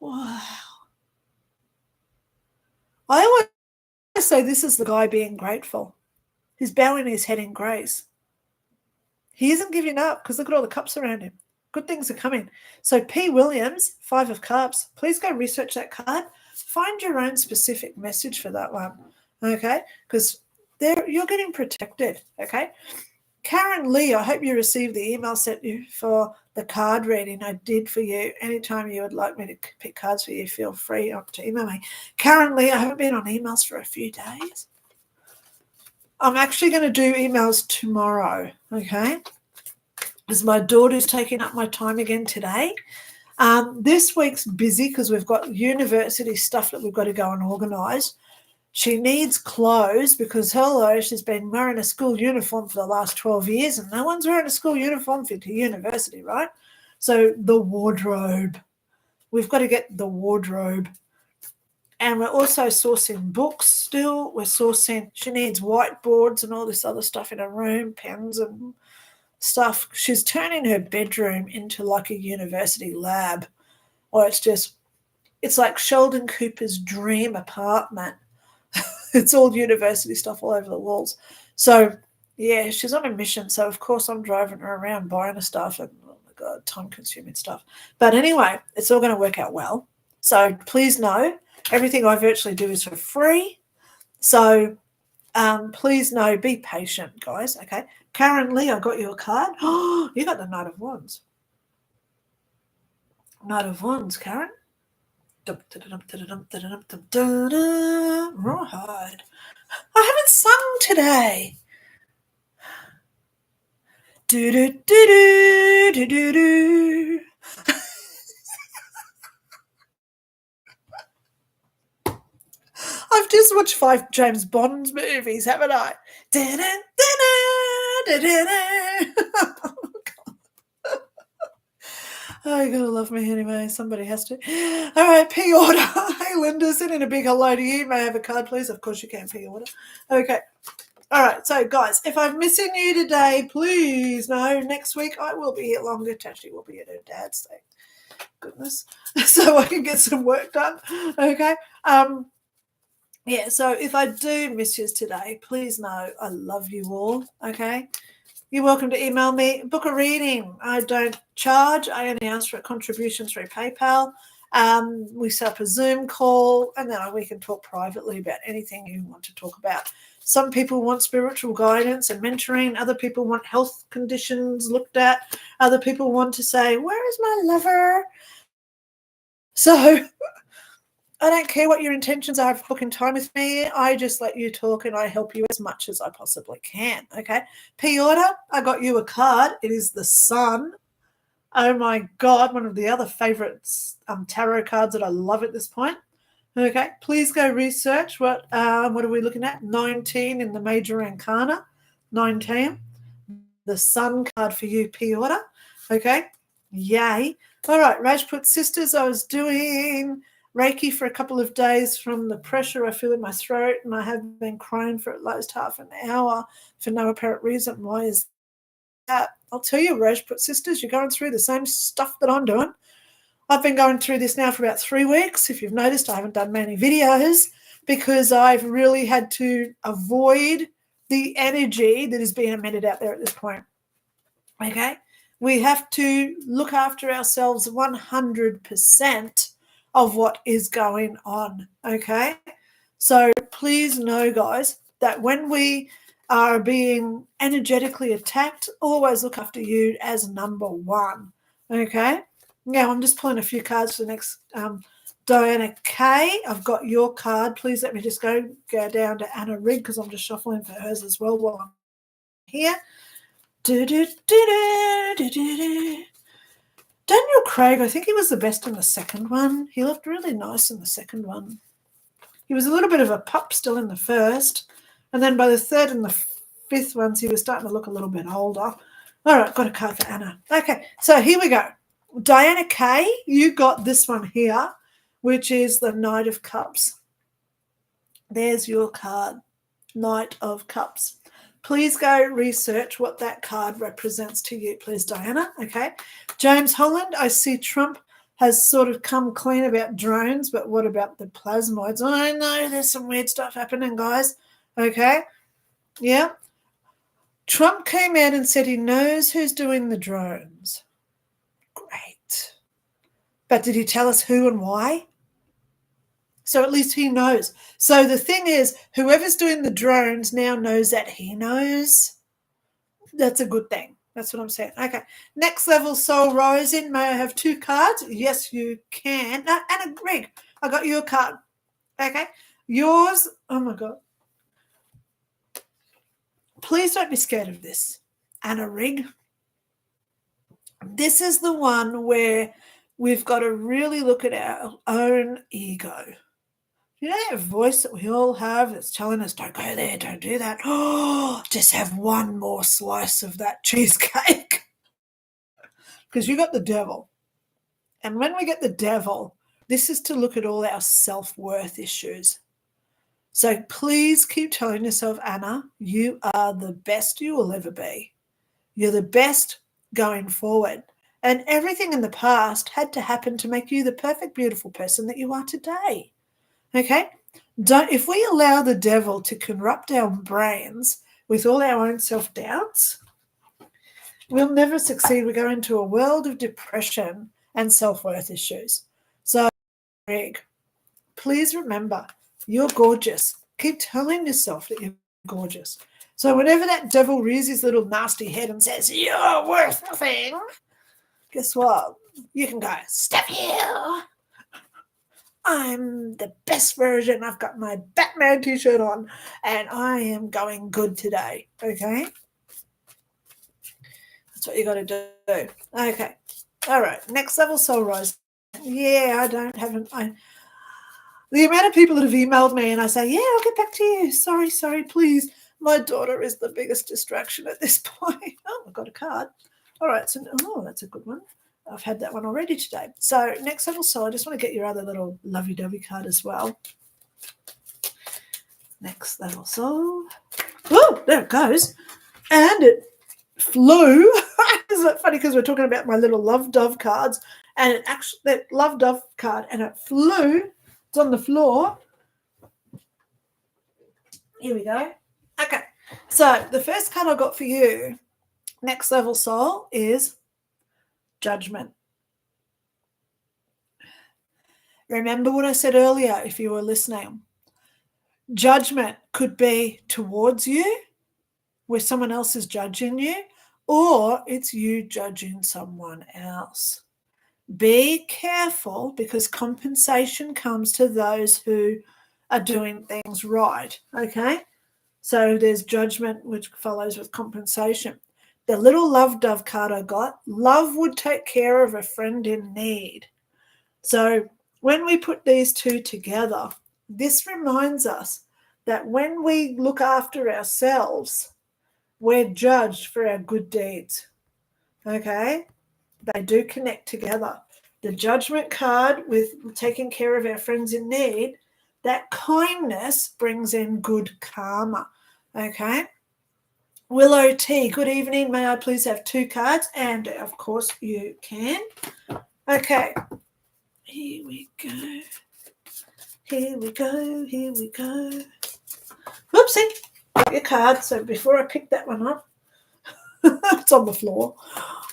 Wow. I always say this is the guy being grateful. He's bowing his head in grace. He isn't giving up because look at all the cups around him. Good things are coming. So P. Williams, 5 of Cups, please go research that card. find your own specific message for that one, okay? Because you're getting protected, okay? Karen Lee, I hope you received the email sent you for the card reading I did for you. Anytime you would like me to pick cards for you, feel free to email me. Karen Lee, I haven't been on emails for a few days. I'm actually going to do emails tomorrow, okay? Because my daughter's taking up my time again today. This week's busy because we've got university stuff that we've got to go and organise. She needs clothes because, hello, she's been wearing a school uniform for the last 12 years and no one's wearing a school uniform for university, right? So the wardrobe. We've got to get the wardrobe. And we're also sourcing books still. She needs whiteboards and all this other stuff in her room, pens and stuff. She's turning her bedroom into like a university lab. Or it's like Sheldon Cooper's dream apartment. It's all university stuff all over the walls. So, yeah, she's on a mission. So, of course, I'm driving her around buying her stuff and, oh, my God, time-consuming stuff. But anyway, it's all going to work out well. So, please know, everything I virtually do is for free. So, please know, be patient, guys, okay? Karen Lee, I got you a card. Oh, you got the Knight of Wands. Knight of Wands, Karen. Right. I haven't sung today. Do do do do do do. I've just watched 5 James Bond movies, haven't I? Oh, you're going to love me anyway. Somebody has to. All right, P-order. Hey, Linda, send in a big hello to you. May I have a card, please? Of course you can, P-order. Okay. All right, so, guys, if I'm missing you today, please know next week I will be here longer. Tashi will be at her dad's, thank goodness, so I can get some work done, okay? Yeah, so if I do miss you today, please know I love you all, okay? You're welcome to email me, book a reading. I don't charge. I only ask for a contribution through PayPal. We set up a Zoom call, and then we can talk privately about anything you want to talk about. Some people want spiritual guidance and mentoring. Other people want health conditions looked at. Other people want to say, where is my lover? So I don't care what your intentions are for booking time with me. I just let you talk and I help you as much as I possibly can, okay? P-order, I got you a card. It is the Sun. Oh, my God, one of the other favourites tarot cards that I love at this point. Okay, please go research what are we looking at? 19 in the Major Arcana. 19. The Sun card for you, P-order. Okay, yay. All right, Rajput Sisters, I was doing Reiki for a couple of days from the pressure I feel in my throat, and I have been crying for at least half an hour for no apparent reason. Why is that? I'll tell you, Rajput Sisters, you're going through the same stuff that I'm doing. I've been going through this now for about 3 weeks. If you've noticed, I haven't done many videos because I've really had to avoid the energy that is being emitted out there at this point. Okay? We have to look after ourselves 100% of what is going on. Okay? So please know, guys, that when we are being energetically attacked, always look after you as number one. Okay? Now, I'm just pulling a few cards for the next Diana K. I've got your card. Please let me just go down to Anna Rigg because I'm just shuffling for hers as well while I'm here. Daniel Craig, I think he was the best in the second one. He looked really nice in the second one. He was a little bit of a pup still in the first. And then by the third and the fifth ones, he was starting to look a little bit older. All right, got a card for Anna. Okay, so here we go. Diana K, you got this one here, which is the Knight of Cups. There's your card, Knight of Cups. Please go research what that card represents to you, please, Diana, okay? James Holland, I see Trump has sort of come clean about drones, but what about the plasmoids? I know there's some weird stuff happening, guys, okay? Yeah. Trump came out and said he knows who's doing the drones. Great. But did he tell us who and why? So at least he knows. So the thing is, whoever's doing the drones now knows that he knows. That's a good thing. That's what I'm saying. Okay. Next level, soul rising. May I have 2 cards? Yes, you can. No, Anna Greg, I got you a card. Okay. Yours, oh my God. Please don't be scared of this. Anna Rig. This is the one where we've got to really look at our own ego. You know that voice that we all have that's telling us, don't go there, don't do that. Oh, just have one more slice of that cheesecake. Because you got the devil. And when we get the devil, this is to look at all our self-worth issues. So please keep telling yourself, Anna, you are the best you will ever be. You're the best going forward. And everything in the past had to happen to make you the perfect, beautiful person that you are today. Okay? If we allow the devil to corrupt our brains with all our own self-doubts, we'll never succeed. We go into a world of depression and self-worth issues. So, Greg, please remember, you're gorgeous. Keep telling yourself that you're gorgeous. So whenever that devil rears his little nasty head and says, you're worth nothing, guess what? You can go, step here. I'm the best version. I've got my Batman t-shirt on and I am going good today. Okay? That's what you got to do. Okay. All right. Next level, soul rise. Yeah, I don't have the amount of people that have emailed me and I say, yeah, I'll get back to you. Sorry, please. My daughter is the biggest distraction at this point. Oh, I've got a card. All right. So, that's a good one. I've had that one already today. So next level soul, I just want to get your other little lovey-dovey card as well. Next level soul. Oh, there it goes. And it flew. Isn't it funny because we're talking about my little love dove cards and it actually, that love dove card, and it flew. It's on the floor. Here we go. Okay. So the first card I got for you, next level soul, is judgment. Remember what I said earlier if you were listening. Judgment could be towards you, where someone else is judging you, or it's you judging someone else. Be careful because compensation comes to those who are doing things right, okay? So there's judgment which follows with compensation. The little love dove card I got, love would take care of a friend in need. So when we put these two together, this reminds us that when we look after ourselves, we're judged for our good deeds, okay? They do connect together. The judgment card with taking care of our friends in need, that kindness brings in good karma, okay? Willow T, good evening. May I please have 2 cards? And, of course, you can. Okay. Here we go. Whoopsie. Got your card. So before I pick that one up, it's on the floor.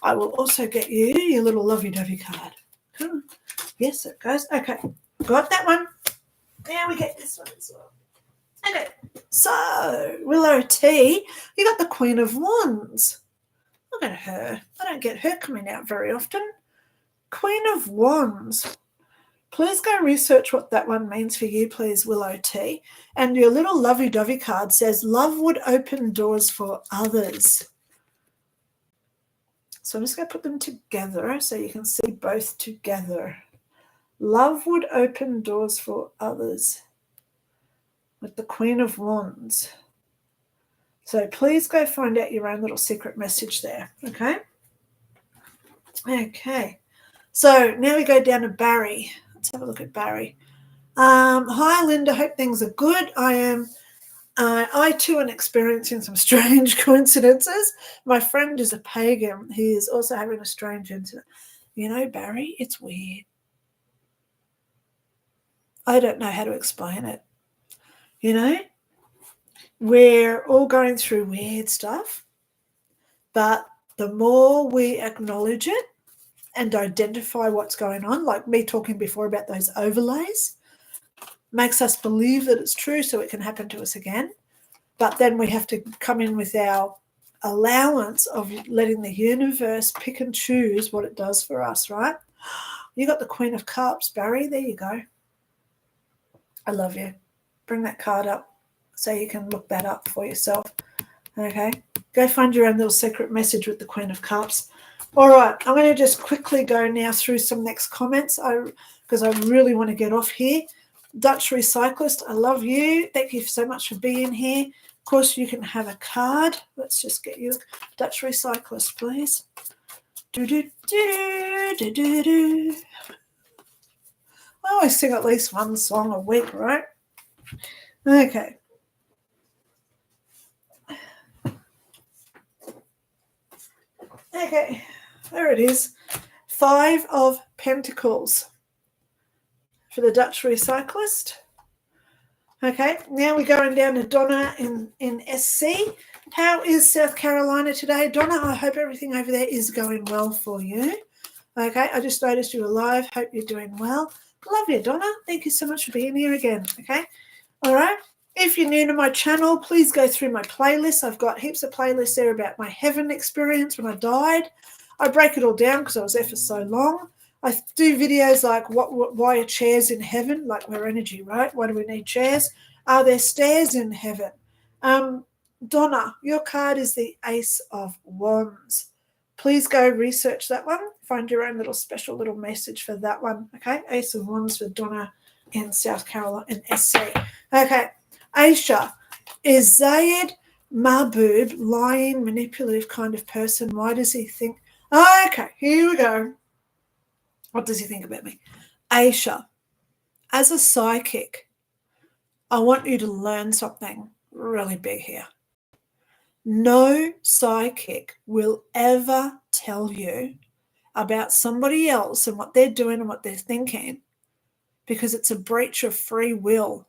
I will also get you your little lovey-dovey card. Yes, it goes. Okay. Got that one. Now we get this one as well. Okay. So, Willow T, you got the Queen of Wands. Look at her. I don't get her coming out very often. Queen of Wands. Please go research what that one means for you, please, Willow T. And your little lovey-dovey card says, love would open doors for others. So I'm just going to put them together so you can see both together. Love would open doors for others with the Queen of Wands. So please go find out your own little secret message there, okay? Okay. So now we go down to Barry. Let's have a look at Barry. Hi, Linda. Hope things are good. I too am experiencing some strange coincidences. My friend is a pagan. He is also having a strange incident. You know, Barry, it's weird. I don't know how to explain it. You know, we're all going through weird stuff, but the more we acknowledge it and identify what's going on, like me talking before about those overlays, makes us believe that it's true so it can happen to us again. But then we have to come in with our allowance of letting the universe pick and choose what it does for us, right? You got the Queen of Cups, Barry. There you go. I love you. Bring that card up so you can look that up for yourself. Okay. Go find your own little secret message with the Queen of Cups. All right. I'm going to just quickly go now through some next comments because I really want to get off here. Dutch Recyclist, I love you. Thank you so much for being here. Of course, you can have a card. Let's just get you Dutch Recyclist, please. I always sing at least one song a week, right? Okay. Okay, there it is. 5 of Pentacles for the Dutch Recyclist. Okay, now we're going down to Donna in SC. How is South Carolina today? Donna, I hope everything over there is going well for you. Okay, I just noticed you were live. Hope you're doing well. Love you, Donna. Thank you so much for being here again. Okay, all right. If you're new to my channel, please go through my playlist. I've got heaps of playlists there about my heaven experience when I died. I break it all down because I was there for so long. I do videos like why are chairs in heaven? Like we're energy, right? Why do we need chairs? Are there stairs in heaven? Donna, your card is the Ace of Wands. Please go research that one. Find your own little special little message for that one. Okay, Ace of Wands for Donna in South Carolina in SC. Okay, Aisha, is Zayed Mahbub lying, manipulative kind of person? Why does he think? Oh, okay, here we go. What does he think about me? Aisha, as a psychic, I want you to learn something really big here. No psychic will ever tell you about somebody else and what they're doing and what they're thinking because it's a breach of free will.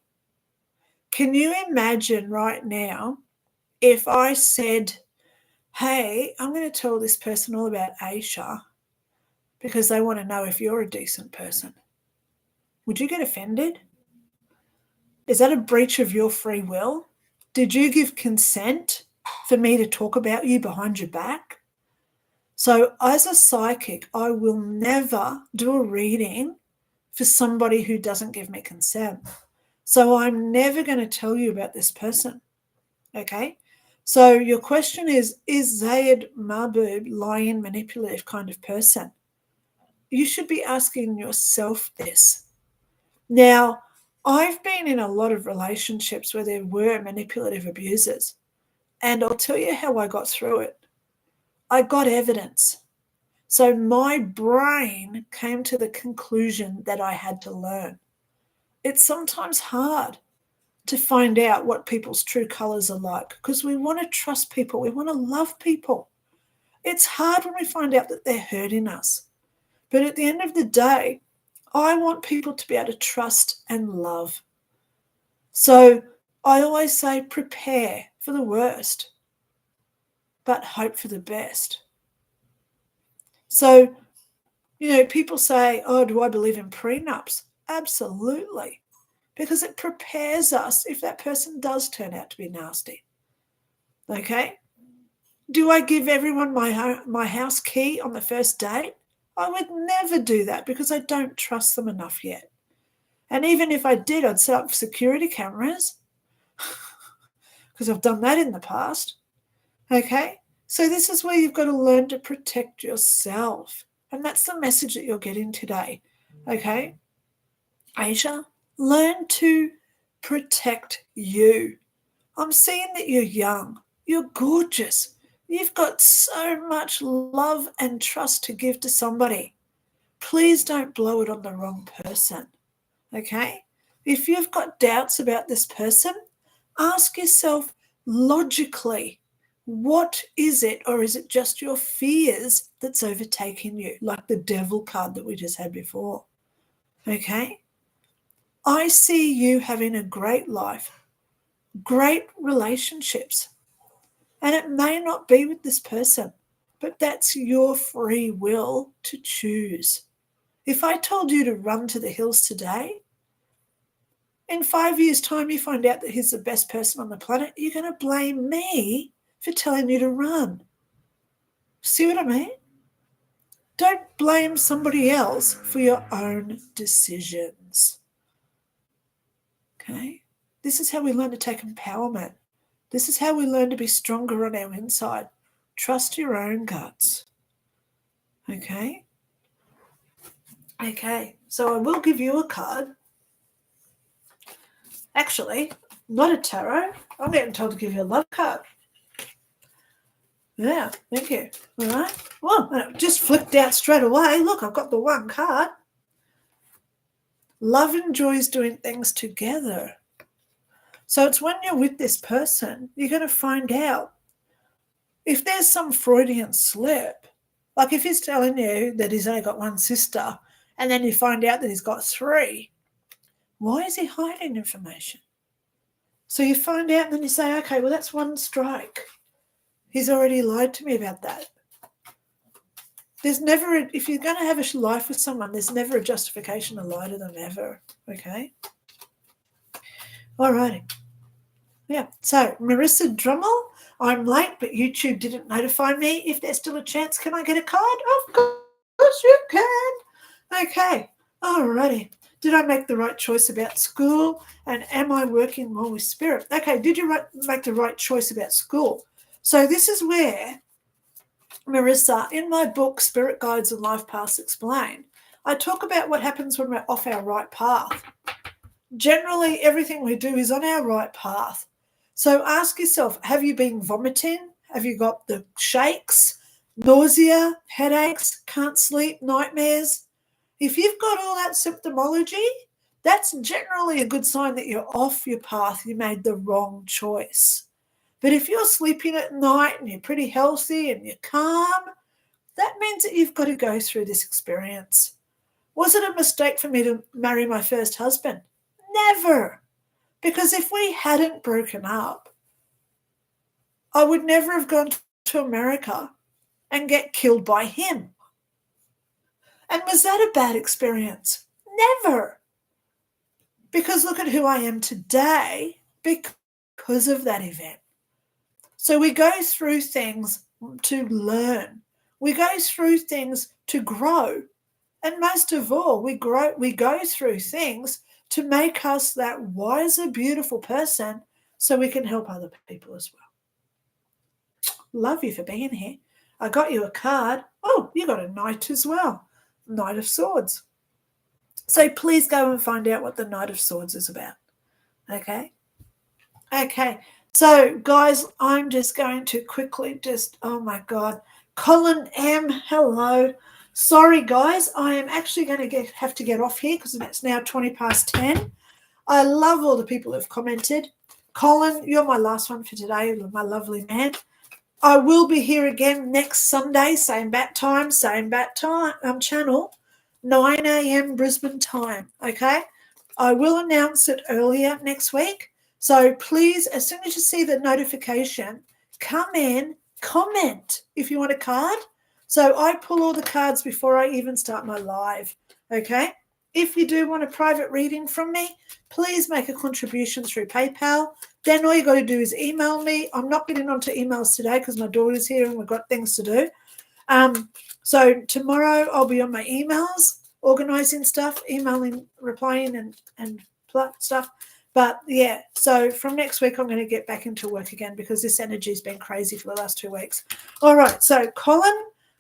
Can you imagine right now if I said, hey, I'm going to tell this person all about Aisha because they want to know if you're a decent person? Would you get offended? Is that a breach of your free will? Did you give consent for me to talk about you behind your back? So as a psychic, I will never do a reading for somebody who doesn't give me consent. So I'm never going to tell you about this person. Okay? So your question is Zayed Mahbub lying, manipulative kind of person? You should be asking yourself this. Now, I've been in a lot of relationships where there were manipulative abusers, and I'll tell you how I got through it. I got evidence. So my brain came to the conclusion that I had to learn. It's sometimes hard to find out what people's true colors are like because we want to trust people. We want to love people. It's hard when we find out that they're hurting us. But at the end of the day, I want people to be able to trust and love. So I always say prepare for the worst, but hope for the best. So, people say, oh, do I believe in prenups? Absolutely. Because it prepares us if that person does turn out to be nasty. Okay? Do I give everyone my house key on the first date? I would never do that because I don't trust them enough yet. And even if I did, I'd set up security cameras because I've done that in the past. Okay? So this is where you've got to learn to protect yourself. And that's the message that you're getting today. Okay? Aisha, learn to protect you. I'm seeing that you're young. You're gorgeous. You've got so much love and trust to give to somebody. Please don't blow it on the wrong person. Okay? If you've got doubts about this person, ask yourself logically, what is it, or is it just your fears that's overtaking you, like the devil card that we just had before? Okay? I see you having a great life, great relationships, and it may not be with this person, but that's your free will to choose. If I told you to run to the hills today, In 5 years' time, you find out that he's the best person on the planet, you're going to blame me for telling you to run. See what I mean? Don't blame somebody else for your own decisions. Okay? This is how we learn to take empowerment. This is how we learn to be stronger on our inside. Trust your own guts. Okay? Okay, so I will give you a card. Actually, not a tarot. I'm getting told to give you a love card. Yeah, thank you. All right. Well, it just flipped out straight away. Look, I've got the one card. Love enjoys doing things together. So it's when you're with this person, you're going to find out if there's some Freudian slip. Like if he's telling you that he's only got one sister and then you find out that he's got three, why is he hiding information? So you find out and then you say, okay, well, that's one strike. He's already lied to me about that. There's never, if you're going to have a life with someone, there's never a justification to lie to them ever, okay? All righty. Yeah, so Marissa Drummel, I'm late, but YouTube didn't notify me. If there's still a chance, can I get a card? Of course you can. Okay, all righty. Did I make the right choice about school? And am I working more with spirit? Okay, did you make the right choice about school? So this is where, Marissa, in my book, Spirit Guides and Life Paths Explained, I talk about what happens when we're off our right path. Generally, everything we do is on our right path. So ask yourself, have you been vomiting? Have you got the shakes, nausea, headaches, can't sleep, nightmares? If you've got all that symptomology, that's generally a good sign that you're off your path. You made the wrong choice. But if you're sleeping at night and you're pretty healthy and you're calm, that means that you've got to go through this experience. Was it a mistake for me to marry my first husband? Never. Because if we hadn't broken up, I would never have gone to America and get killed by him. And was that a bad experience? Never. Because look at who I am today because of that event. So we go through things to learn. We go through things to grow. And most of all, we go through things to make us that wiser, beautiful person so we can help other people as well. Love you for being here. I got you a card. Oh, you got a knight as well. Knight of Swords. So please go and find out what the Knight of Swords is about. Okay? Okay. So, guys, I'm just going to quickly oh, my God. Colin M., hello. Sorry, guys. I am actually going to have to get off here because it's now 20 past 10. I love all the people who have commented. Colin, you're my last one for today, my lovely man. I will be here again next Sunday, same bat time, channel, 9 a.m. Brisbane time, okay? I will announce it earlier next week. So please, as soon as you see the notification, come in, comment if you want a card. So I pull all the cards before I even start my live, okay? If you do want a private reading from me, please make a contribution through PayPal. Then all you got to do is email me. I'm not getting onto emails today because my daughter's here and we've got things to do. So tomorrow I'll be on my emails, organising stuff, emailing, replying and stuff. But, yeah, so from next week I'm going to get back into work again because this energy's been crazy for the last 2 weeks. All right, so Colin,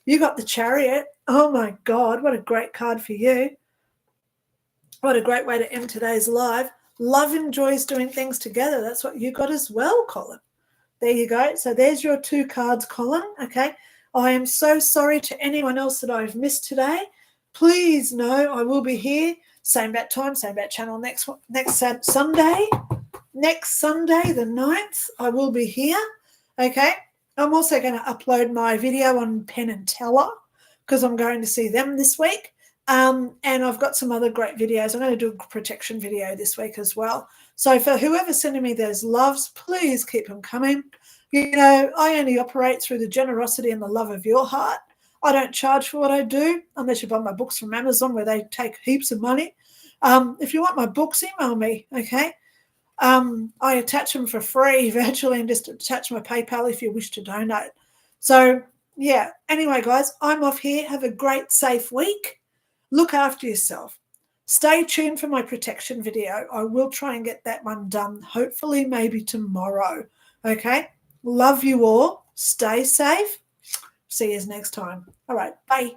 you got the Chariot. Oh, my God, what a great card for you. What a great way to end today's live. Love enjoys doing things together. That's what you got as well, Colin. There you go. So there's your 2 cards, Colin, okay? I am so sorry to anyone else that I've missed today. Please know I will be here. Same bat time, same bat channel next Sunday. Next Sunday, the 9th, I will be here, okay? I'm also going to upload my video on Penn and Teller because I'm going to see them this week. And I've got some other great videos. I'm going to do a protection video this week as well. So for whoever's sending me those loves, please keep them coming. You know, I only operate through the generosity and the love of your heart. I don't charge for what I do unless you buy my books from Amazon where they take heaps of money. If you want my books, email me, okay? I attach them for free virtually and just attach my PayPal if you wish to donate. So, yeah. Anyway, guys, I'm off here. Have a great, safe week. Look after yourself. Stay tuned for my protection video. I will try and get that one done, hopefully maybe tomorrow. Okay? Love you all. Stay safe. See you next time. All right. Bye.